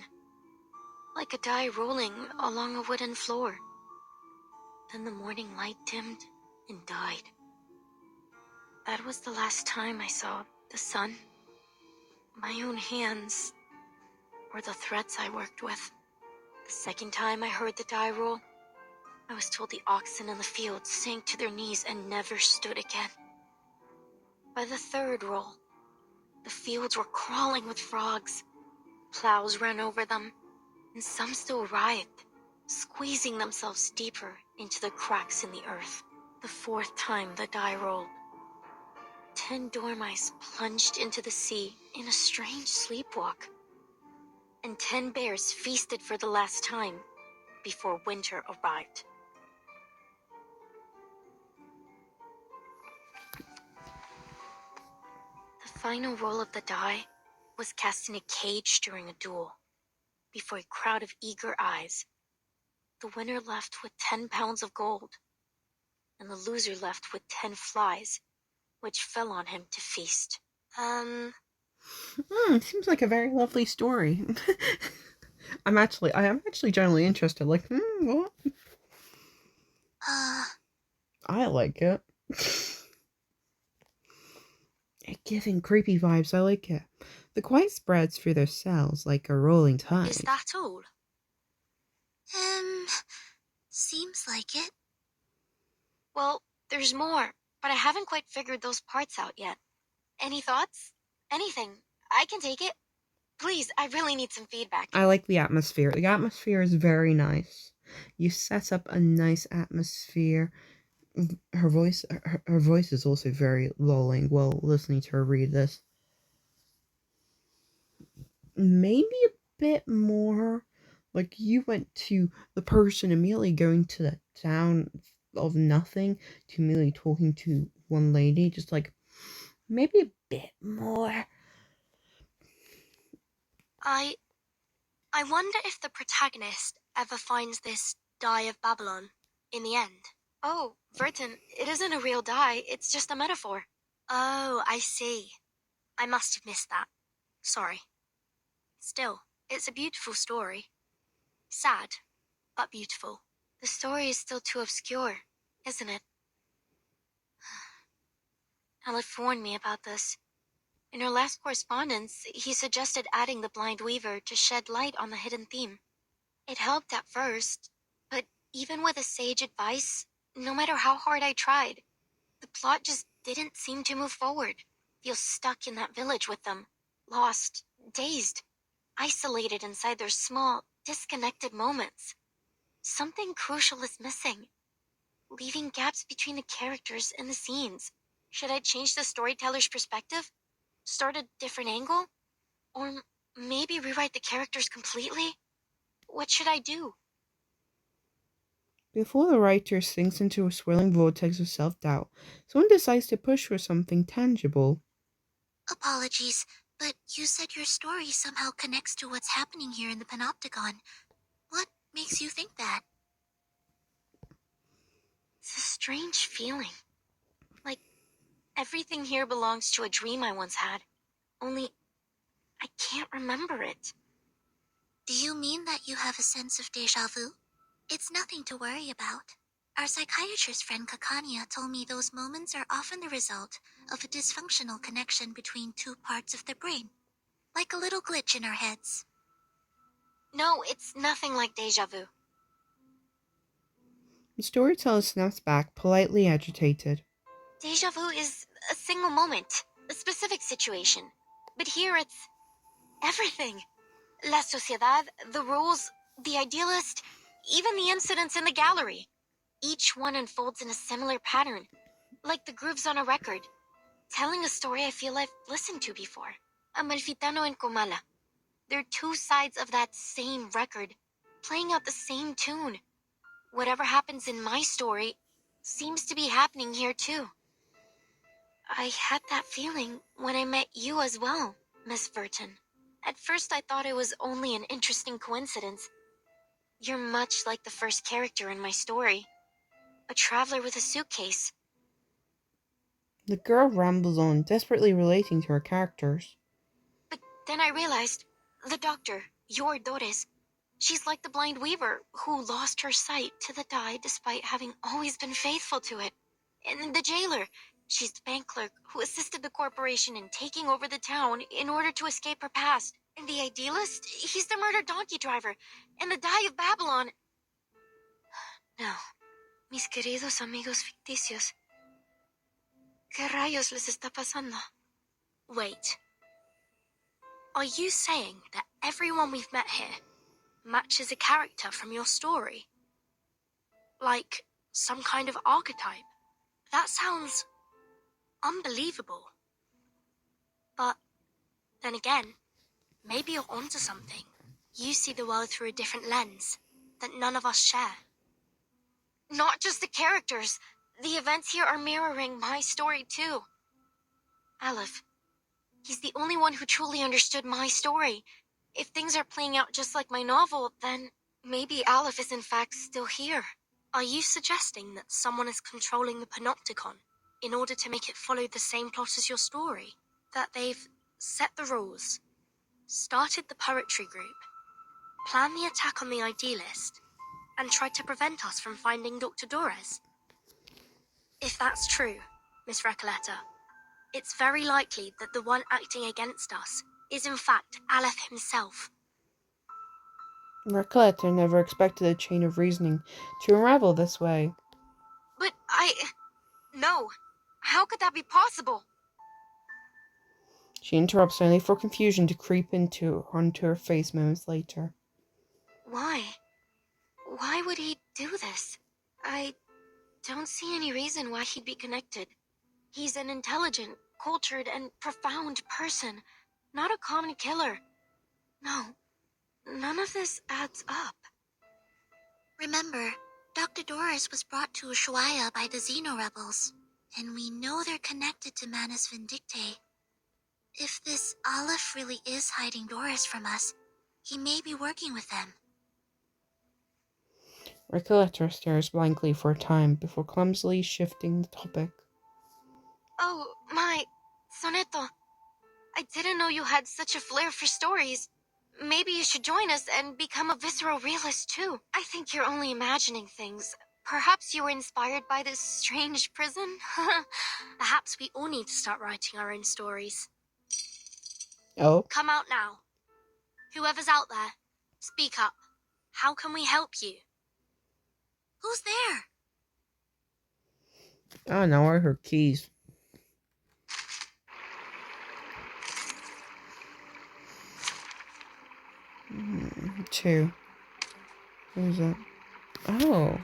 F: like a die rolling along a wooden floor. Then the morning light dimmed and died. That was the last time I saw the sun, my own hands, or the threads I worked with. The second time I heard the die roll, I was told the oxen in the field sank to their knees and never stood again. By the third roll, the fields were crawling with frogs. Plows ran over them, and some still writhed, squeezing themselves deeper into the cracks in the earth. The fourth time the die rolled, 10 dormice plunged into the sea in a strange sleepwalk, and 10 bears feasted for the last time before winter arrived. The final roll of the die was cast in a cage during a duel. Before a crowd of eager eyes, the winner left with 10 pounds of gold, and the loser left with 10 flies, which fell on him to feast.
A: It seems like a very lovely story. I am actually generally interested. Like, what? I like it. It's giving creepy vibes. I like it. The quiet spreads through their cells like a rolling tide.
F: Is that all?
H: Seems like it.
F: Well, there's more, but I haven't quite figured those parts out yet. Any thoughts? Anything. I can take it. Please, I really need some feedback.
A: I like the atmosphere. The atmosphere is very nice. You set up a nice atmosphere. Her voice is also very lulling while listening to her read this. Maybe a bit more. Like, you went to the person immediately going to the town of nothing to immediately talking to one lady. Just like, maybe a bit more.
F: I wonder if the protagonist ever finds this die of Babylon in the end. Oh, Verton, it isn't a real die, it's just a metaphor. Oh, I see. I must have missed that. Sorry. Still, it's a beautiful story. Sad, but beautiful. The story is still too obscure, isn't it? Aleph warned me about this. In our last correspondence, he suggested adding the blind weaver to shed light on the hidden theme. It helped at first, but even with a sage advice, no matter how hard I tried, the plot just didn't seem to move forward. Feel stuck in that village with them, lost, dazed, isolated inside their small, disconnected moments. Something crucial is missing, leaving gaps between the characters and the scenes. Should I change the storyteller's perspective? Start a different angle? Or maybe rewrite the characters completely? What should I do?
A: Before the writer sinks into a swirling vortex of self-doubt, someone decides to push for something tangible.
H: Apologies, but you said your story somehow connects to what's happening here in the Panopticon. What makes you think that?
F: It's a strange feeling. Like Everything here belongs to a dream I once had. Only, I can't remember it.
H: Do you mean that you have a sense of deja vu? It's nothing to worry about. Our psychiatrist friend Kakania told me those moments are often the result of a dysfunctional connection between two parts of the brain, like a little glitch in our heads.
F: No, it's nothing like deja vu.
A: The storyteller snaps back, politely agitated.
F: Deja vu is a single moment, a specific situation. But here it's everything. La sociedad, the rules, the idealist, even the incidents in the gallery. Each one unfolds in a similar pattern, like the grooves on a record, telling a story I feel I've listened to before. Amalfitano and Comala. They're two sides of that same record, playing out the same tune. Whatever happens in my story seems to be happening here too. I had that feeling when I met you as well, Miss Burton. At first I thought it was only an interesting coincidence. You're much like the first character in my story. A traveler with a suitcase.
A: The girl rambles on, desperately relating to her characters.
F: But then I realized, the doctor, your Dores, she's like the blind weaver who lost her sight to the dye despite having always been faithful to it. And the jailer, she's the bank clerk who assisted the corporation in taking over the town in order to escape her past. And the idealist, he's the murdered donkey driver, and the dye of Babylon. No, mis queridos amigos ficticios. ¿Qué rayos les está pasando?
I: Wait. Are you saying that everyone we've met here matches a character from your story? Like some kind of archetype? That sounds unbelievable. But then again, maybe you're onto something. You see the world through a different lens that none of us share.
F: Not just the characters. The events here are mirroring my story too. Aleph, he's the only one who truly understood my story. If things are playing out just like my novel, then maybe Aleph is in fact still here.
I: Are you suggesting that someone is controlling the panopticon in order to make it follow the same plot as your story? That they've set the rules, started the poetry group, planned the attack on the idealist, and tried to prevent us from finding Dr. Dores? If that's true, Miss Recoleta, it's very likely that the one acting against us is in fact Aleph himself.
A: Recoleta never expected a chain of reasoning to unravel this way.
F: But No. How could that be possible?
A: She interrupts only for confusion to creep onto her face moments later.
F: Why? Why would he do this? I don't see any reason why he'd be connected. He's an intelligent, cultured, and profound person, not a common killer. No, none of this adds up.
H: Remember, Dr. Doris was brought to Ushuaia by the Xeno rebels, and we know they're connected to Manus Vindictae. If this Aleph really is hiding Doris from us, he may be working with them.
A: Recoleta stares blankly for a time before clumsily shifting the topic.
F: Oh, my... Soneto. I didn't know you had such a flair for stories. Maybe you should join us and become a visceral realist too. I think you're only imagining things. Perhaps you were inspired by this strange prison?
I: Perhaps we all need to start writing our own stories.
A: Oh?
I: Come out now. Whoever's out there, speak up. How can we help you?
H: Who's there?
A: Oh no, I heard keys. Two. Who's that? Oh.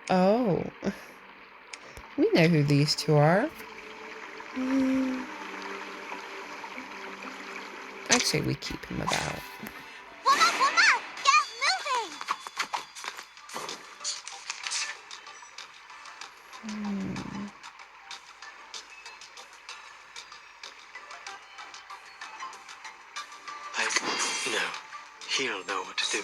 A: Oh. We know who these two are. I'd say we keep him about.
H: Woman! Get moving!
G: No, he'll know what to do.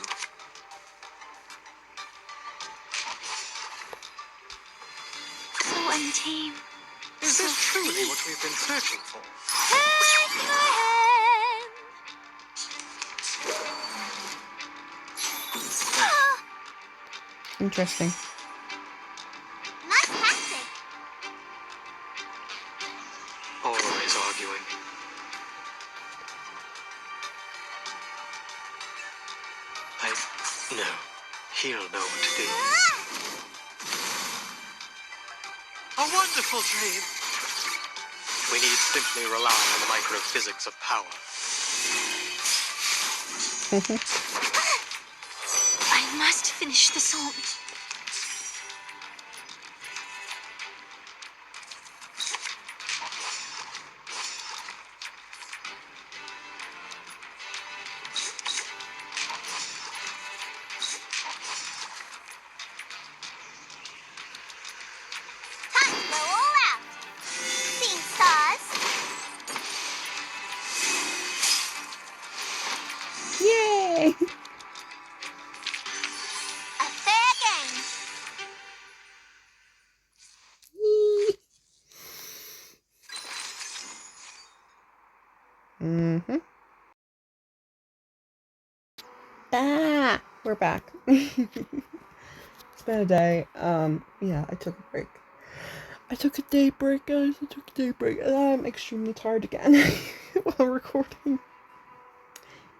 F: fun team.
G: Is this truly what we've been searching for?
F: Take my hand.
A: Interesting.
H: Nice tactic.
G: Always arguing. No. He'll know what to do. A wonderful dream. We need simply rely on the microphysics of power.
F: I must finish the song.
H: Time to go all out. Seeing stars.
A: Yay!
H: A fair game.
A: Mm-hmm. Ah, we're back. It's been a day. Yeah, I took a break. I took a day break, guys. I took a day break. And I'm extremely tired again while recording.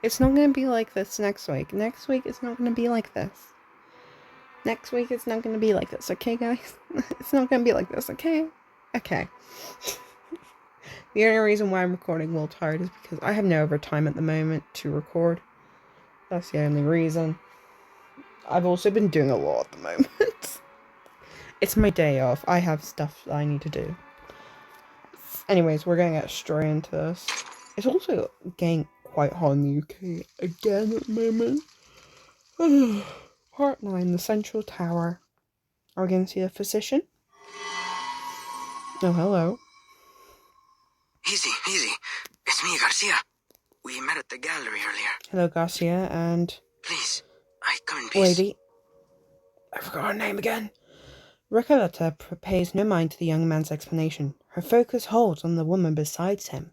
A: It's not gonna be like this next week. Next week it's not gonna be like this. Next week it's not gonna be like this, okay, guys? It's not gonna be like this, okay? Okay. The only reason why I'm recording while tired is because I have no overtime at the moment to record. That's the only reason. I've also been doing a lot at the moment. It's my day off. I have stuff that I need to do. Anyways, we're gonna get straight into this. It's also getting quite hot in the UK again at the moment. Part 9, the Central Tower. Are we going to see the physician? Oh, hello.
E: Easy, easy. It's me, Garcia. We met at the gallery earlier.
A: Hello, Garcia, and...
E: Please, I come in peace.
A: lady. I forgot her name again. Recoleta pays no mind to the young man's explanation. Her focus holds on the woman beside him.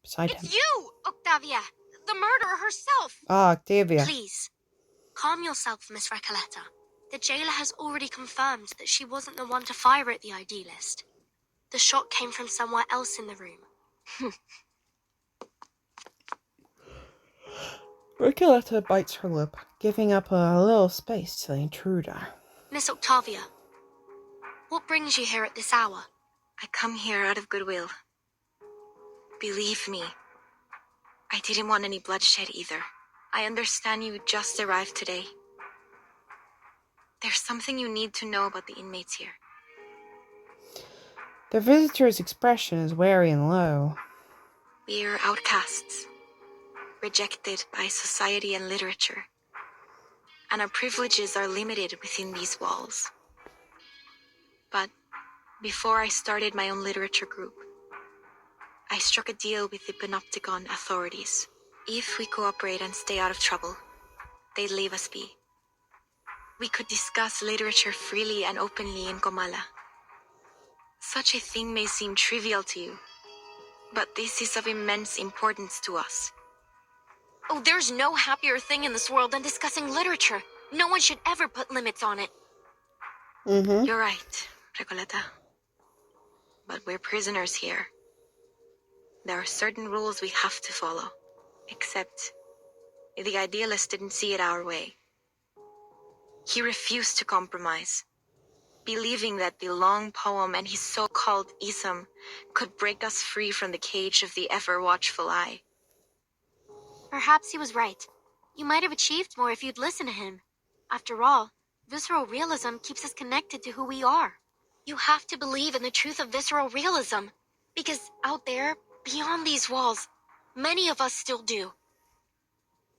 I: It's you, Octavia, the murderer herself.
A: Ah, Octavia.
I: Please, calm yourself, Miss Recoleta. The jailer has already confirmed that she wasn't the one to fire at the ID list. The shot came from somewhere else in the room.
A: Recoleta bites her lip, giving up a little space to the intruder.
I: Miss Octavia, what brings you here at this hour?
C: I come here out of goodwill. Believe me, I didn't want any bloodshed either. I understand you just arrived today. There's something you need to know about the inmates here.
A: The visitor's expression is wary and low.
C: We're outcasts, rejected by society and literature, and our privileges are limited within these walls. But before I started my own literature group, I struck a deal with the Panopticon authorities. If we cooperate and stay out of trouble, they'd leave us be. We could discuss literature freely and openly in Comala. Such a thing may seem trivial to you, but this is of immense importance to us.
F: Oh, there's no happier thing in this world than discussing literature. No one should ever put limits on it.
A: Mm-hmm.
C: You're right, Recoleta. But we're prisoners here. There are certain rules we have to follow. Except, the idealist didn't see it our way. He refused to compromise, believing that the long poem and his so-called ism could break us free from the cage of the ever-watchful eye.
F: Perhaps he was right. You might have achieved more if you'd listened to him. After all, visceral realism keeps us connected to who we are. You have to believe in the truth of visceral realism, because out there, beyond these walls, many of us still do.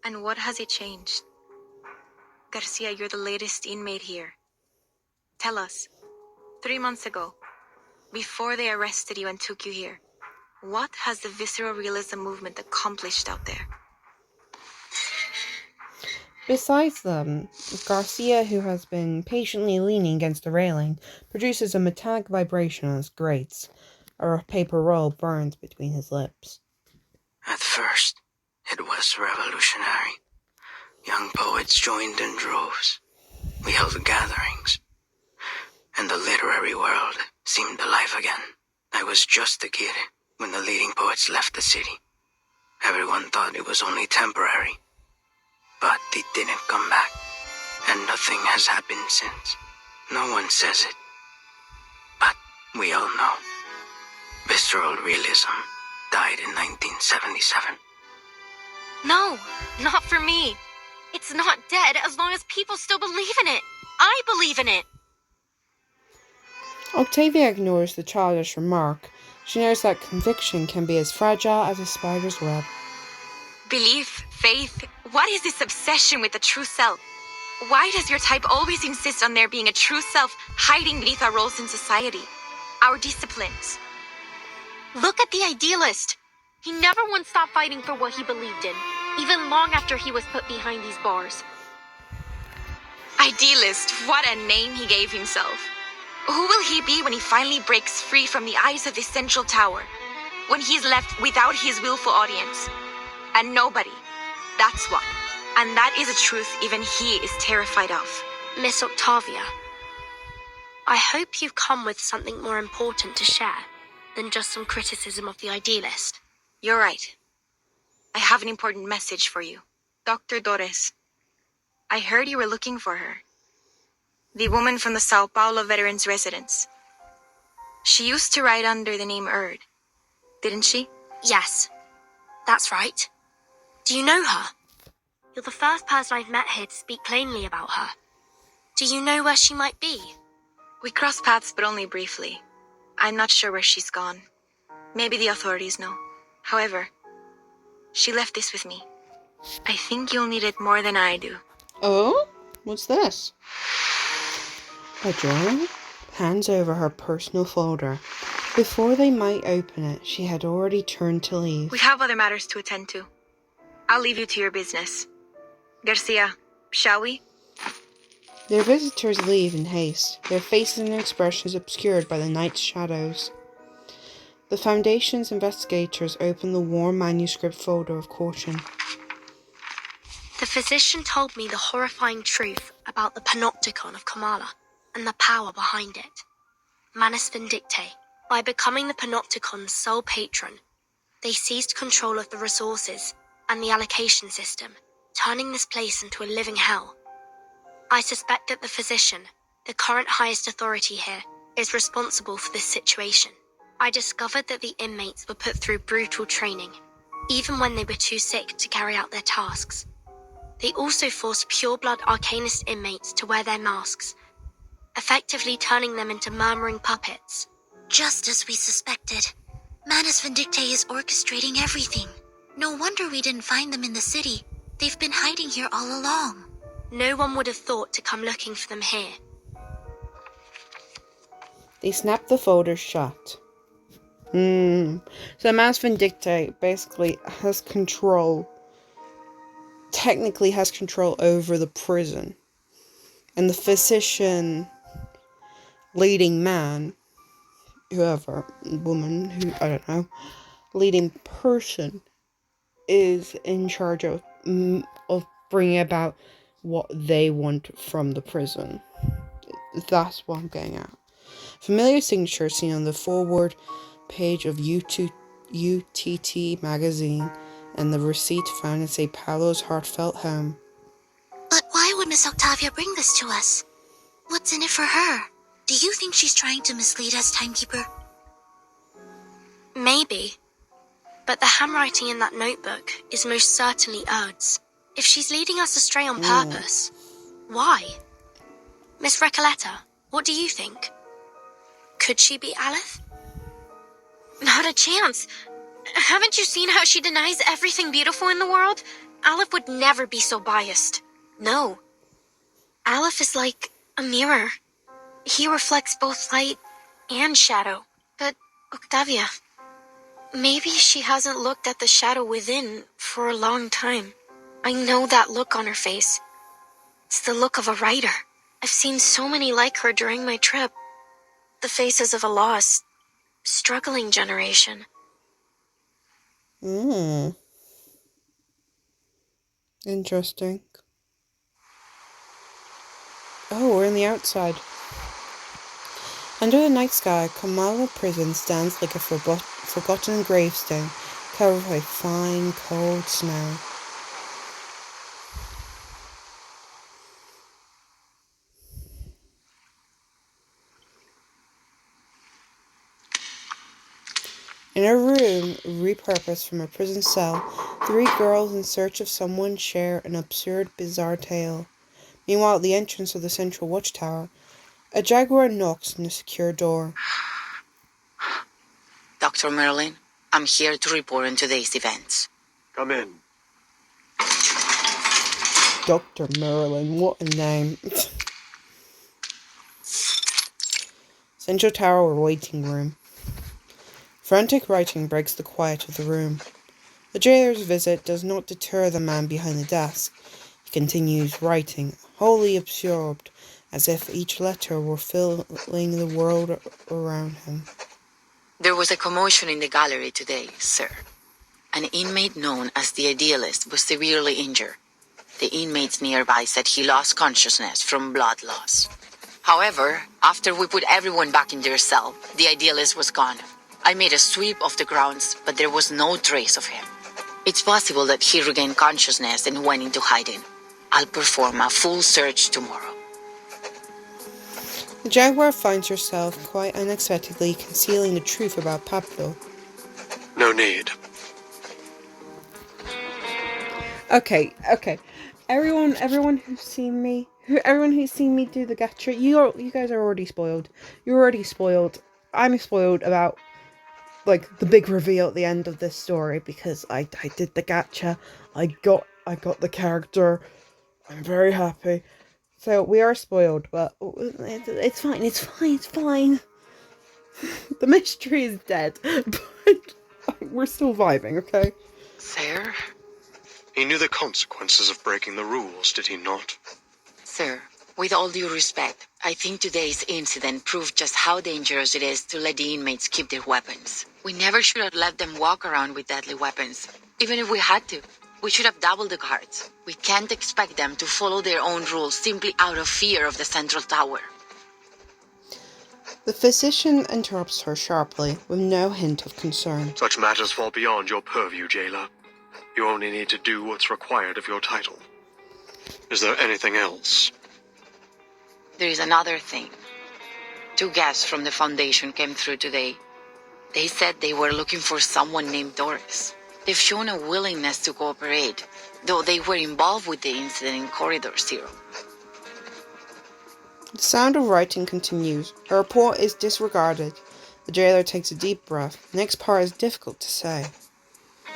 C: And what has it changed? Garcia, you're the latest inmate here. Tell us, 3 months ago, before they arrested you and took you here, what has the visceral realism movement accomplished out there?
A: Besides them, Garcia, who has been patiently leaning against the railing, produces a metallic vibration on his grates. A paper roll burns between his lips.
E: At first, it was revolutionary. Young poets joined in droves. We held gatherings. And the literary world seemed alive again. I was just a kid when the leading poets left the city. Everyone thought it was only temporary. But it didn't come back. And nothing has happened since. No one says it. But we all know. Visceral realism died in 1977.
F: No, not for me. It's not dead as long as people still believe in it. I believe in it.
A: Octavia ignores the childish remark. She knows that conviction can be as fragile as a spider's web.
C: Belief, faith, what is this obsession with the true self? Why does your type always insist on there being a true self hiding beneath our roles in society? Our disciplines?
F: Look at the idealist. He never once stopped fighting for what he believed in, even long after he was put behind these bars.
C: Idealist, what a name he gave himself. Who will he be when he finally breaks free from the eyes of this central tower? When he is left without his willful audience? And nobody. That's what. And that is a truth even he is terrified of.
F: Miss Octavia, I hope you've come with something more important to share than just some criticism of the idealist.
C: You're right. I have an important message for you. Dr. Torres. I heard you were looking for her. The woman from the Sao Paulo Veterans Residence. She used to write under the name Erd, didn't she?
F: Yes, that's right. Do you know her? You're the first person I've met here to speak plainly about her. Do you know where she might be?
C: We crossed paths, but only briefly. I'm not sure where she's gone. Maybe the authorities know. However, she left this with me. I think you'll need it more than I do.
A: Oh? What's this? A journal hands over her personal folder. Before they might open it, she had already turned to leave.
C: We have other matters to attend to. I'll leave you to your business. Garcia, shall we?
A: Their visitors leave in haste, their faces and expressions obscured by the night's shadows. The Foundation's investigators open the warm manuscript folder of caution.
F: The physician told me the horrifying truth about the panopticon of Kamala and the power behind it. Manus Vindictae. By becoming the panopticon's sole patron, they seized control of the resources and the allocation system, turning this place into a living hell. I suspect that the physician, the current highest authority here, is responsible for this situation. I discovered that the inmates were put through brutal training, even when they were too sick to carry out their tasks. They also forced pure-blood Arcanist inmates to wear their masks, effectively turning them into murmuring puppets.
H: Just as we suspected. Manus Vindictae is orchestrating everything. No wonder we didn't find them in the city. They've been hiding here all along.
F: No one would have thought to come looking for them here.
A: They snap the folder shut. So Manus Vindictae basically has control, technically has control over the prison. And the physician, leading man, whoever, woman, who, I don't know, leading person, is in charge of bringing about what they want from the prison. That's what I'm getting at. Familiar signature seen on the forward page of UTT magazine, and the receipt found in St. Paulo's heartfelt home.
H: But why would Miss Octavia bring this to us? What's in it for her? Do you think she's trying to mislead us, Timekeeper?
F: Maybe. But the handwriting in that notebook is most certainly Erd's. If she's leading us astray on purpose, why? Miss Recoleta, what do you think? Could she be Aleph? Not a chance. Haven't you seen how she denies everything beautiful in the world? Aleph would never be so biased. No. Aleph is like a mirror. He reflects both light and shadow. But, Octavia, maybe she hasn't looked at the shadow within for a long time. I know that look on her face. It's the look of a writer. I've seen so many like her during my trip. The faces of a lost, struggling generation.
A: Interesting. Oh, we're in the outside. Under the night sky, Kamala Prison stands like a forgotten gravestone, covered by fine, cold snow. In a room repurposed from a prison cell, 3 girls in search of someone share an absurd, bizarre tale. Meanwhile, at the entrance of the central watchtower, a jaguar knocks on a secure door.
D: Dr. Merlin, I'm here to report on today's events.
G: Come in.
A: Dr. Merlin, what a name. Central tower waiting room. Frantic writing breaks the quiet of the room. The jailer's visit does not deter the man behind the desk. He continues writing, wholly absorbed, as if each letter were filling the world around him.
D: There was a commotion in the gallery today, sir. An inmate known as the Idealist was severely injured. The inmates nearby said he lost consciousness from blood loss. However, after we put everyone back in their cell, the Idealist was gone. I made a sweep of the grounds, but there was no trace of him. It's possible that he regained consciousness and went into hiding. I'll perform a full search tomorrow.
A: The jaguar finds herself quite unexpectedly concealing the truth about Pablo.
G: No need.
A: Okay. Everyone who's seen me do the gacha, you guys are already spoiled. You're already spoiled. I'm spoiled about like the big reveal at the end of this story because I did the gacha. I got the character. I'm very happy. So we are spoiled, but it's fine. The mystery is dead, but we're still vibing, okay?
D: Sir?
G: He knew the consequences of breaking the rules, did he not?
D: Sir, with all due respect, I think today's incident proved just how dangerous it is to let the inmates keep their weapons. We never should have let them walk around with deadly weapons. Even if we had to, we should have doubled the guards. We can't expect them to follow their own rules simply out of fear of the central tower.
A: The physician interrupts her sharply, with no hint of concern.
G: Such matters fall beyond your purview, jailer. You only need to do what's required of your title. Is there anything else?
D: There is another thing. 2 guests from the Foundation came through today. They said they were looking for someone named Doris. They've shown a willingness to cooperate, though they were involved with the incident in Corridor 0.
A: The sound of writing continues. Her report is disregarded. The jailer takes a deep breath. The next part is difficult to say.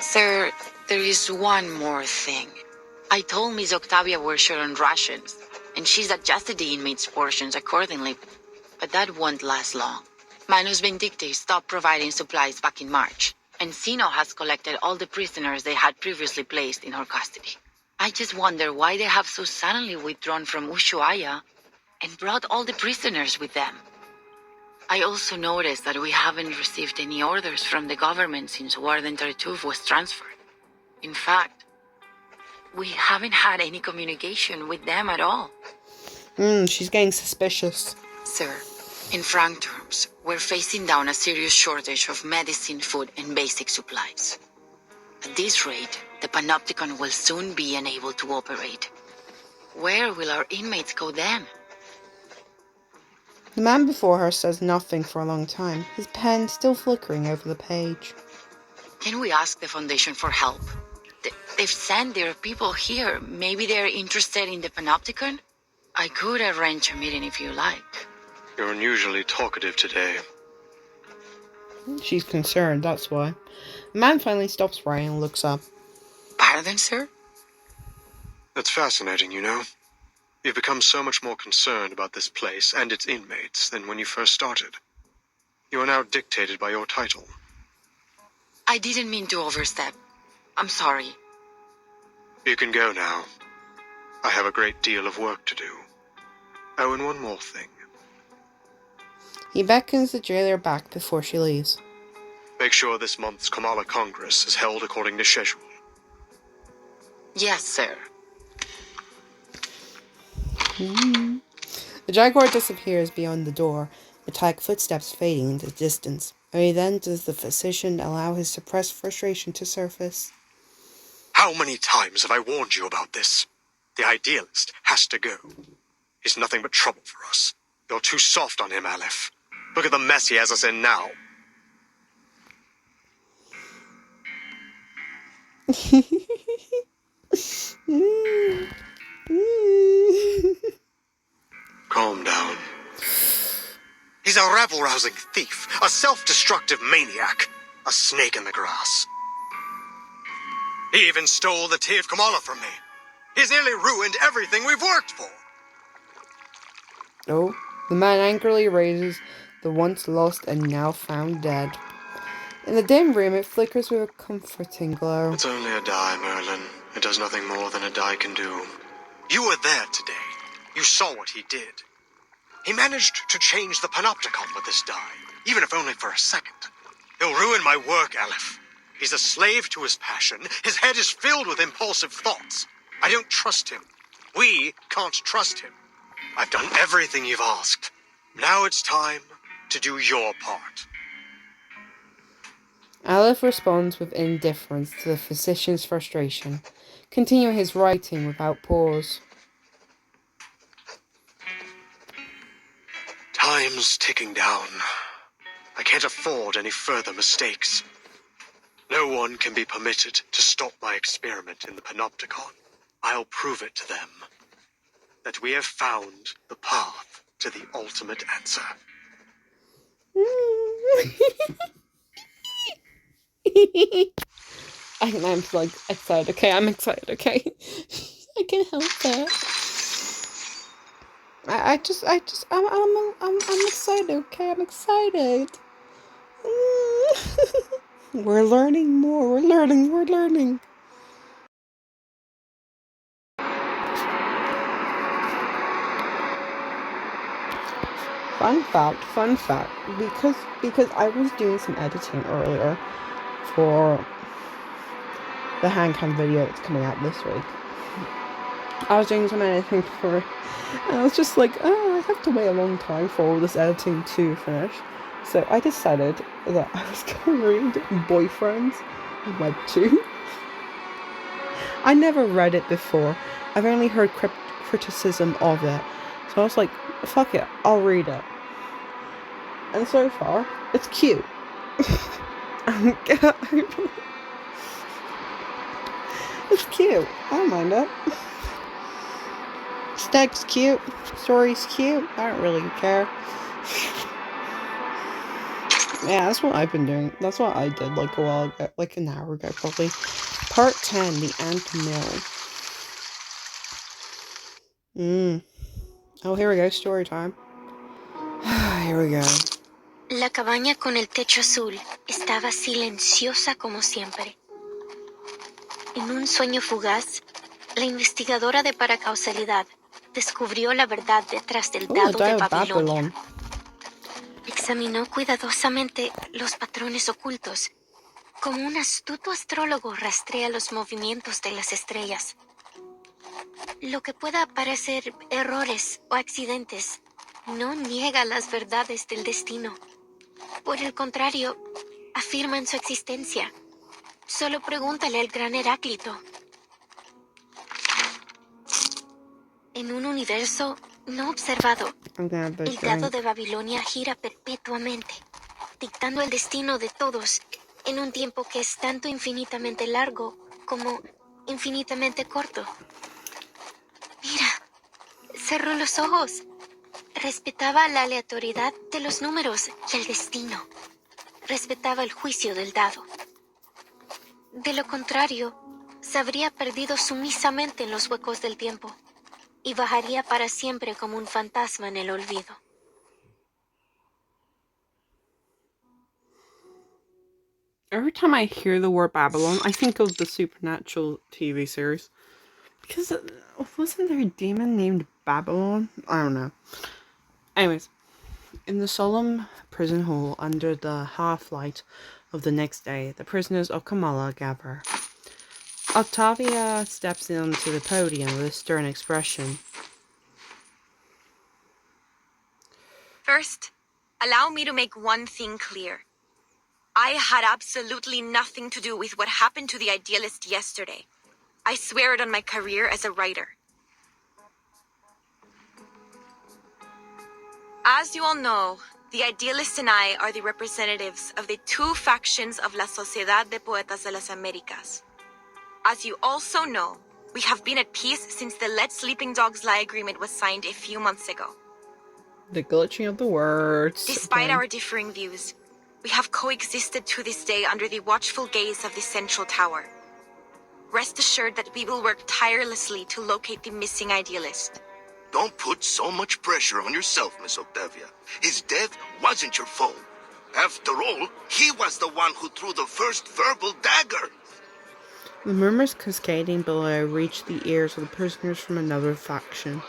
D: Sir, there is one more thing. I told Miss Octavia we're short on rations, and she's adjusted the inmates' portions accordingly, but that won't last long. Manus Vindicti stopped providing supplies back in March, and Sino has collected all the prisoners they had previously placed in her custody. I just wonder why they have so suddenly withdrawn from Ushuaia and brought all the prisoners with them. I also noticed that we haven't received any orders from the government since Warden Tartuffe was transferred. In fact, we haven't had any communication with them at all.
A: She's getting suspicious.
D: Sir, in frank terms, we're facing down a serious shortage of medicine, food, and basic supplies. At this rate, the Panopticon will soon be unable to operate. Where will our inmates go then?
A: The man before her says nothing for a long time, his pen still flickering over the page.
D: Can we ask the Foundation for help? They've sent their people here. Maybe they're interested in the Panopticon? I could arrange a meeting if you like.
G: You're unusually talkative today.
A: She's concerned, that's why. The man finally stops writing and looks up.
D: Pardon, sir?
G: That's fascinating, you know. You've become so much more concerned about this place and its inmates than when you first started. You are now dictated by your title.
D: I didn't mean to overstep. I'm sorry.
G: You can go now. I have a great deal of work to do. Oh, and one more thing.
A: He beckons the jailer back before she leaves.
G: Make sure this month's Kamala Congress is held according to schedule.
D: Yes, sir.
A: The jaguar disappears beyond the door, metallic footsteps fading into the distance. Only then does the physician allow his suppressed frustration to surface.
G: How many times have I warned you about this? The idealist has to go. He's nothing but trouble for us. You're too soft on him, Aleph. Look at the mess he has us in now. Calm down. He's a rabble-rousing thief, a self-destructive maniac, a snake in the grass. He even stole the tea of Kamala from me. He's nearly ruined everything we've worked for.
A: Oh, the man angrily raises the once lost and now found dead. In the dim room, it flickers with a comforting glow.
G: It's only a die, Merlin. It does nothing more than a die can do. You were there today. You saw what he did. He managed to change the panopticon with this die, even if only for a second. He'll ruin my work, Aleph. He's a slave to his passion. His head is filled with impulsive thoughts. I don't trust him. We can't trust him. I've done everything you've asked. Now it's time to do your part.
A: Aleph responds with indifference to the physician's frustration, continuing his writing without pause.
G: Time's ticking down. I can't afford any further mistakes. No one can be permitted to stop my experiment in the panopticon. I'll prove it to them that we have found the path to the ultimate answer.
A: I'm like excited. Okay, I'm excited. Okay, I can't help that. I'm excited. Okay, I'm excited. We're learning more. We're learning. Fun fact. Because I was doing some editing earlier for the handcam video that's coming out this week. I was doing some editing for, and I was just like, oh, I have to wait a long time for all this editing to finish. So I decided that I was going to read Boyfriends Webtoon. I never read it before. I've only heard criticism of it. So I was like, fuck it, I'll read it. And so far, it's cute. It's cute. I don't mind it. Steg's cute. Story's cute. I don't really care. Yeah, that's what I've been doing. That's what I did like a while ago. Like an hour ago, probably. Part 10, The Ant Mill. Oh, here we go. Story time. Here we go.
F: La cabaña con el techo azul estaba silenciosa como siempre. En un sueño fugaz, la investigadora de paracausalidad descubrió la verdad detrás del dado de Babilonia. Examinó cuidadosamente los patrones ocultos, como un astuto astrólogo rastrea los movimientos de las estrellas. Lo que pueda parecer errores o accidentes no niega las verdades del destino. Por el contrario, afirman su existencia. Solo pregúntale al gran Heráclito. En un universo no observado, el dado de Babilonia gira perpetuamente, dictando el destino de todos en un tiempo que es tanto infinitamente largo como infinitamente corto. Mira, cerró los ojos. Respetaba la aleatoriedad de los números y el destino. Respetaba el juicio del dado. De lo contrario, se habría perdido sumisamente en los huecos del tiempo y bajaría para siempre como un fantasma en el olvido.
A: Every time I hear the word Babylon, I think of the Supernatural TV series. Because wasn't there a demon named Babylon? I don't know. Anyways, in the solemn prison hall under the half-light of the next day, the prisoners of Kamala gather. Octavia steps onto the podium with a stern expression.
C: First, allow me to make one thing clear. I had absolutely nothing to do with what happened to the idealist yesterday. I swear it on my career as a writer. As you all know, the idealist and I are the representatives of the two factions of La Sociedad de Poetas de las Américas. As you also know, we have been at peace since the Let Sleeping Dogs Lie agreement was signed a few months ago.
A: The glitching of the words.
C: Despite
A: again.
C: our differing views, we have coexisted to this day under the watchful gaze of the Central Tower. Rest assured that we will work tirelessly to locate the missing idealist.
B: Don't put so much pressure on yourself, Miss Octavia. His death wasn't your fault. After all, he was the one who threw the first verbal dagger.
A: The murmurs cascading below reach the ears of the prisoners from another faction.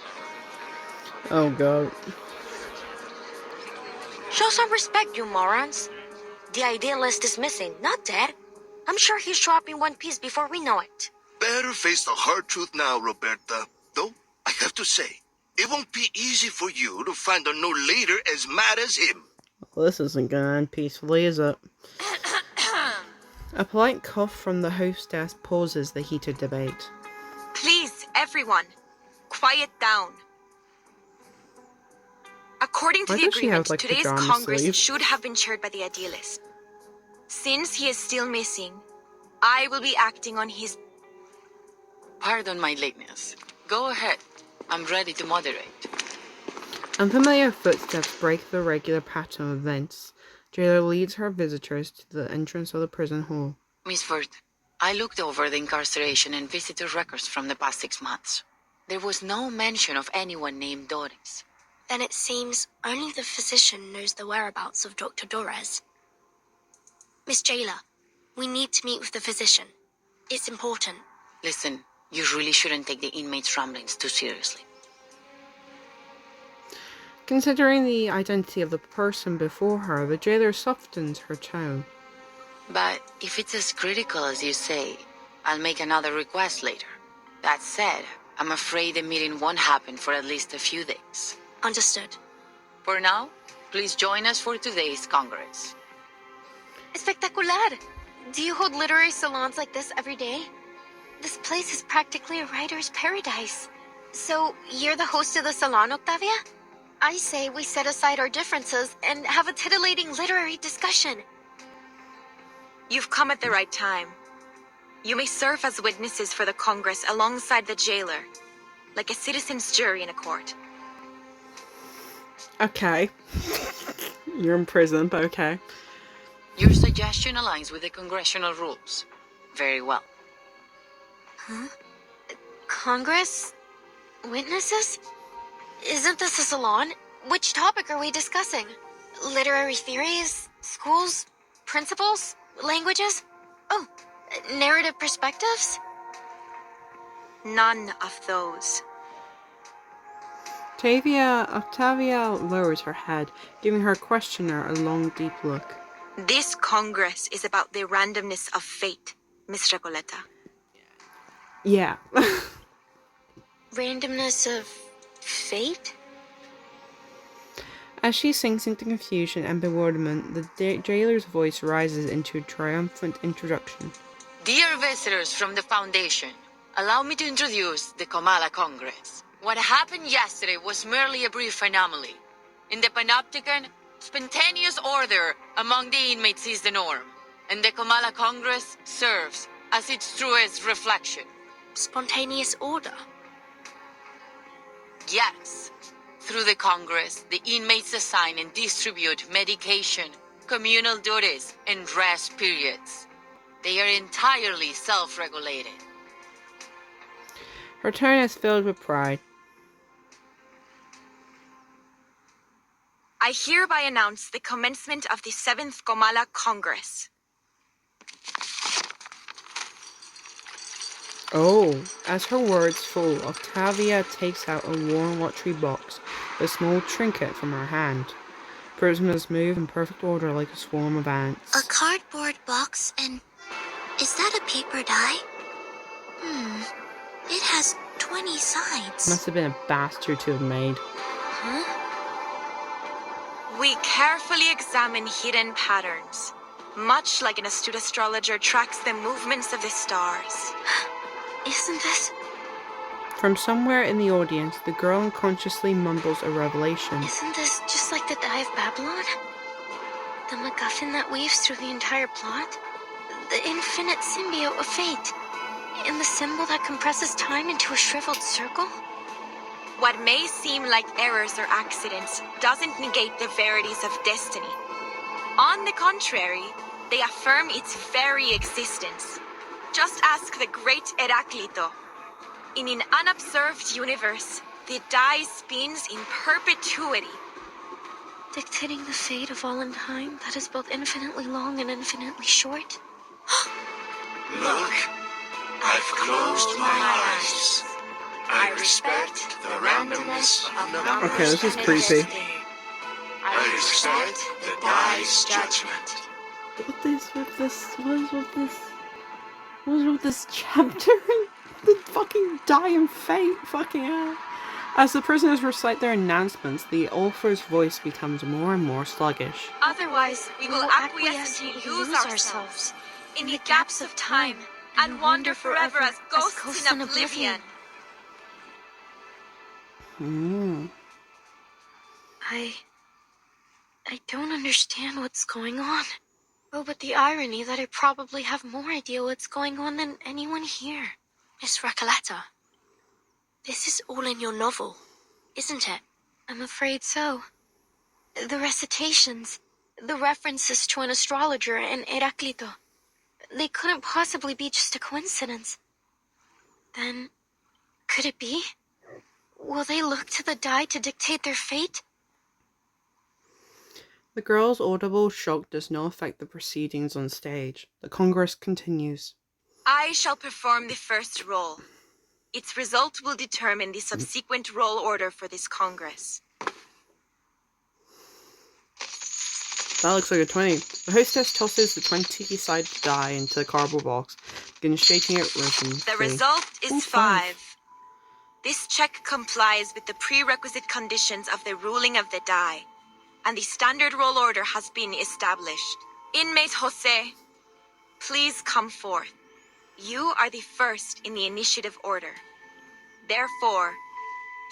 A: Oh god.
I: Show some respect, you morons. The idealist is missing, not dead. I'm sure he'll show up in one piece before we know it.
B: Better face the hard truth now, Roberta. Though, I have to say, it won't be easy for you to find a new leader as mad as him.
A: Well, this isn't gonna end peacefully, is it? A polite cough from the hostess pauses the heated debate.
C: Please, everyone, quiet down. According to
A: Why
C: the
A: does she have,
C: agreement,
A: like,
C: today's
A: pajama
C: Congress
A: sleeves?
C: should have been chaired by the idealist. Since he is still missing, I will be acting on his...
D: Pardon my lateness. Go ahead. I'm ready to moderate.
A: Unfamiliar footsteps break the regular pattern of events. Jailer leads her visitors to the entrance of the prison hall.
D: Miss Firth, I looked over the incarceration and visitor records from the past 6 months. There was no mention of anyone named Doris.
I: Then it seems only the physician knows the whereabouts of Dr. Dorez. Miss Jailer, we need to meet with the physician. It's important.
D: Listen, you really shouldn't take the inmates' ramblings too seriously.
A: Considering the identity of the person before her, the jailer softens her tone.
D: But if it's as critical as you say, I'll make another request later. That said, I'm afraid the meeting won't happen for at least a few days.
I: Understood.
D: For now, please join us for today's Congress.
F: Espectacular! Do you hold literary salons like this every day? This place is practically a writer's paradise. So, you're the host of the salon, Octavia? I say we set aside our differences and have a titillating literary discussion.
C: You've come at the right time. You may serve as witnesses for the Congress alongside the jailer, like a citizen's jury in a court.
A: Okay. You're in prison, but okay.
D: Your suggestion aligns with the congressional rules. Very well.
F: Huh? Congress? Witnesses? Isn't this a salon? Which topic are we discussing? Literary theories? Schools? Principles? Languages? Oh, narrative perspectives?
C: None of those.
A: Octavia lowers her head, giving her questioner a long, deep look.
C: This Congress is about the randomness of fate, Miss Recoleta.
A: Yeah.
F: Randomness of fate?
A: As she sinks into confusion and bewilderment, the jailer's voice rises into a triumphant introduction.
D: Dear visitors from the Foundation, allow me to introduce the Kamala Congress. What happened yesterday was merely a brief anomaly. In the Panopticon, spontaneous order among the inmates is the norm, and the Kamala Congress serves as its truest reflection.
I: Spontaneous order.
D: Yes. Through the Congress, the inmates assign and distribute medication, communal duties, and rest periods. They are entirely self-regulated.
A: Her tone is filled with pride.
C: I hereby announce the commencement of the 7th Kamala Congress.
A: Oh, as her words fall, Octavia takes out a worn lottery box, a small trinket from her hand. Prisoners move in perfect order like a swarm of
H: A
A: ants.
H: cardboard box, and is that a paper die? It has 20 sides.
A: Must have been a bastard to have made.
H: Huh?
C: We carefully examine hidden patterns, much like an astute astrologer tracks the movements of the stars.
F: Isn't this...
A: From somewhere in the audience, the girl unconsciously mumbles a revelation.
F: Isn't this just like the Die of Babylon? The MacGuffin that weaves through the entire plot? The infinite symbiote of fate? And the symbol that compresses time into a shriveled circle?
C: What may seem like errors or accidents doesn't negate the verities of destiny. On the contrary, they affirm its very existence. Just ask the great Heraclito. In an unobserved universe, the die spins in perpetuity.
F: Dictating the fate of all in time that is both infinitely long and infinitely short?
B: Look, I've closed my eyes. I respect the randomness of numbers.
A: Okay, this is
B: and
A: creepy.
B: destiny. I respect the die's judgment.
A: What is with this chapter? The fucking die and fate, fucking hell. As the prisoners recite their announcements, the author's voice becomes more and more sluggish.
C: Otherwise, we will acquiesce and lose ourselves in the gaps of time and wander forever as ghosts in oblivion.
F: I don't understand what's going on. Oh, but the irony that I probably have more idea what's going on than anyone here.
I: Miss Recoleta, this is all in your novel, isn't it?
F: I'm afraid so. The recitations, the references to an astrologer and Heraclito, they couldn't possibly be just a coincidence. Then, could it be? Will they look to the die to dictate their fate?
A: The girl's audible shock does not affect the proceedings on stage. The Congress continues.
C: I shall perform the first roll. Its result will determine the subsequent roll order for this Congress.
A: That looks like a 20. The hostess tosses the 20-sided die into the cardboard box, begins shaking it rhythmically.
C: The result is
A: Ooh,
C: 5. This check complies with the prerequisite conditions of the ruling of the die, and the standard roll order has been established. Inmate Jose, please come forth. You are the first in the initiative order. Therefore,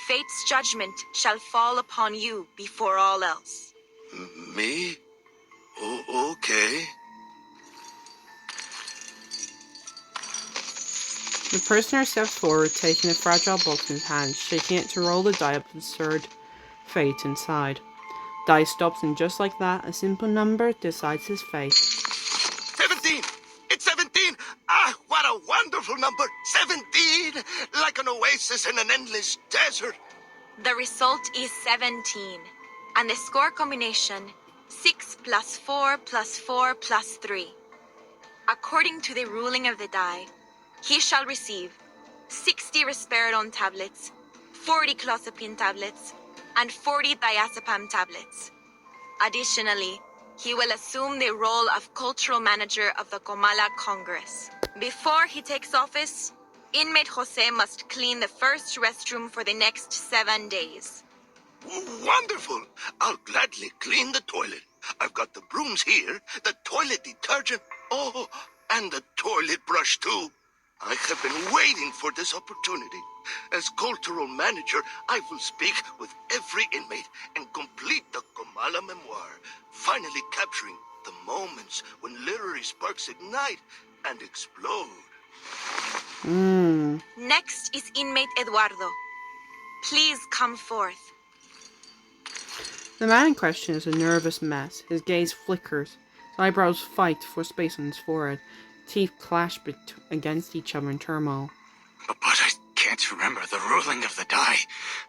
C: fate's judgment shall fall upon you before all else.
B: Me? Okay.
A: The prisoner steps forward, taking a fragile box in his hand, shaking it to roll the die of absurd fate inside. Die stops, and just like that, a simple number decides his fate.
B: 17! It's 17! Ah, what a wonderful number! 17! Like an oasis in an endless desert.
C: The result is 17, and the score combination 6 plus 4 plus 4 plus 3. According to the ruling of the die, he shall receive 60 risperidone tablets, 40 clozapine tablets, and 40 diazepam tablets. Additionally, he will assume the role of cultural manager of the Comala Congress. Before he takes office, inmate Jose must clean the first restroom for the next 7 days.
B: Wonderful! I'll gladly clean the toilet. I've got the brooms here, the toilet detergent, oh, and the toilet brush too. I have been waiting for this opportunity. As cultural manager, I will speak with every inmate and complete the Comala memoir, finally capturing the moments when literary sparks ignite and explode.
C: Next is inmate Eduardo. Please come forth.
A: The man in question is a nervous mess. His gaze flickers. His eyebrows fight for space on his forehead. Teeth clash against each other in turmoil.
J: But I can't remember the ruling of the die.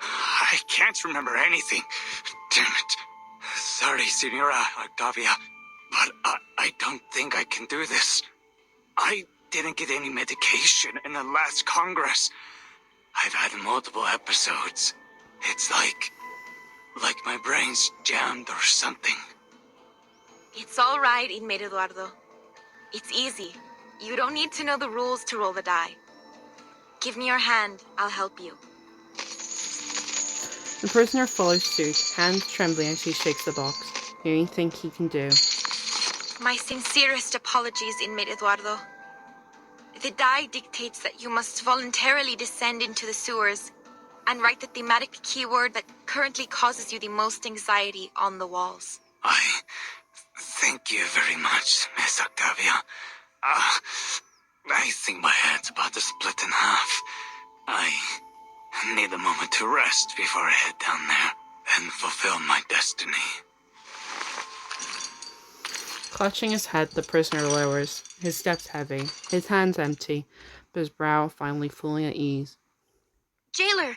J: I can't remember anything. Damn it. Sorry, Senora Octavia, but I don't think I can do this. I didn't get any medication in the last Congress. I've had multiple episodes. It's like my brain's jammed or something.
C: It's all right, Inmate Eduardo. It's easy. You don't need to know the rules to roll the die. Give me your hand. I'll help you.
A: The prisoner follows suit, hands trembling as he shakes the box. Anything he can do.
C: My sincerest apologies, Inmate Eduardo. The die dictates that you must voluntarily descend into the sewers and write the thematic keyword that currently causes you the most anxiety on the walls.
J: I thank you very much, Miss Octavia. I think my head's about to split in half. I need a moment to rest before I head down there and fulfill my destiny.
A: Clutching his head, the prisoner lowers, his steps heavy, his hands empty, but his brow finally fully at ease.
I: Jailer,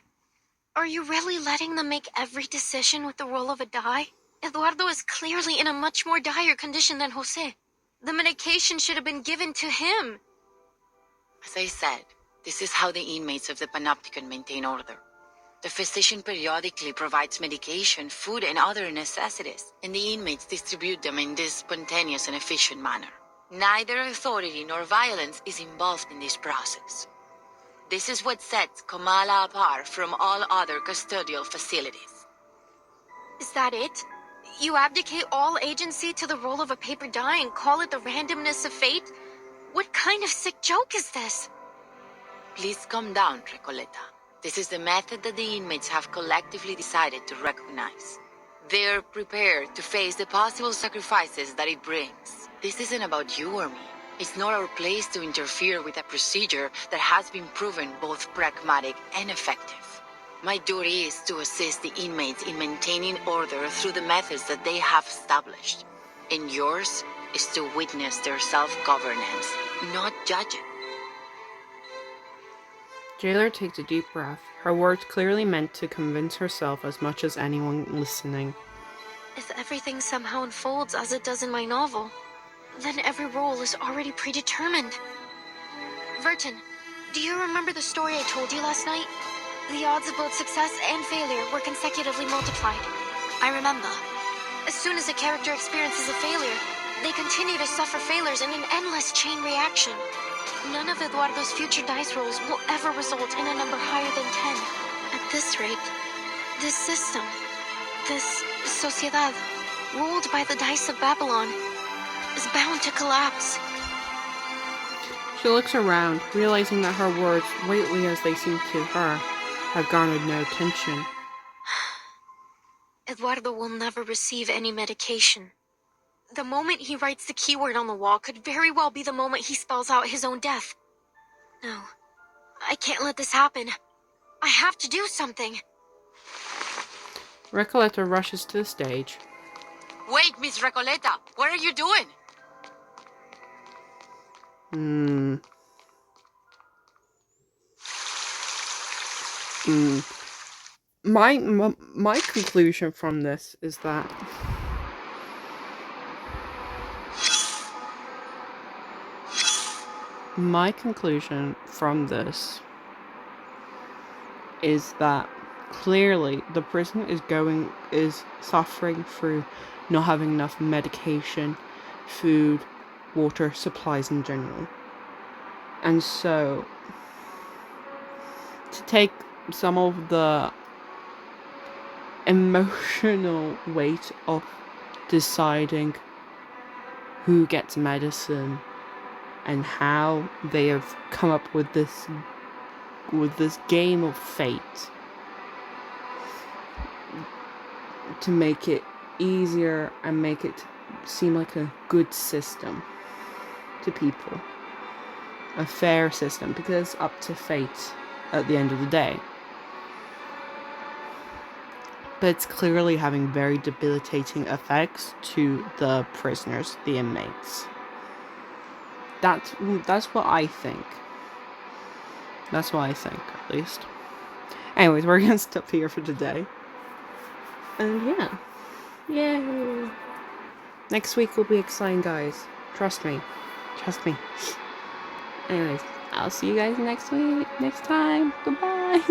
I: are you really letting them make every decision with the roll of a die? Eduardo is clearly in a much more dire condition than Jose. The medication should have been given to him.
D: As I said, this is how the inmates of the Panopticon maintain order. The physician periodically provides medication, food, and other necessities, and the inmates distribute them in this spontaneous and efficient manner. Neither authority nor violence is involved in this process. This is what sets Kamala apart from all other custodial facilities.
I: Is that it? You abdicate all agency to the roll of a paper die and call it the randomness of fate? What kind of sick joke is this?
D: Please calm down, Recoleta. This is the method that the inmates have collectively decided to recognize. They're prepared to face the possible sacrifices that it brings. This isn't about you or me. It's not our place to interfere with a procedure that has been proven both pragmatic and effective. My duty is to assist the inmates in maintaining order through the methods that they have established. And yours is to witness their self-governance, not judge it.
A: Jailer takes a deep breath, her words clearly meant to convince herself as much as anyone listening.
I: If everything somehow unfolds as it does in my novel, then every role is already predetermined. Verton, do you remember the story I told you last night? The odds of both success and failure were consecutively multiplied. I remember. As soon as a character experiences a failure, they continue to suffer failures in an endless chain reaction. None of Eduardo's future dice rolls will ever result in a number higher than 10. At this rate, this system, this sociedad, ruled by the dice of Babylon, is bound to collapse.
A: She looks around, realizing that her words, weighty as they seem to her, have garnered no attention.
I: Eduardo will never receive any medication. The moment he writes the keyword on the wall could very well be the moment he spells out his own death. No, I can't let this happen. I have to do something.
A: Recoleta rushes to the stage.
D: Wait, Miss Recoleta, what are you doing?
A: My conclusion from this is that clearly the prisoner is suffering through not having enough medication, food, water, supplies in general. And so to take some of the emotional weight of deciding who gets medicine and how they have come up with this game of fate to make it easier and make it seem like a good system to people, a fair system, because it's up to fate at the end of the day. But it's clearly having very debilitating effects to the prisoners, the inmates. That's what I think. That's what I think, at least. Anyways, we're gonna stop here for today. And yeah. Yay! Next week will be exciting, guys. Trust me. Trust me. Anyways, I'll see you guys next time. Goodbye.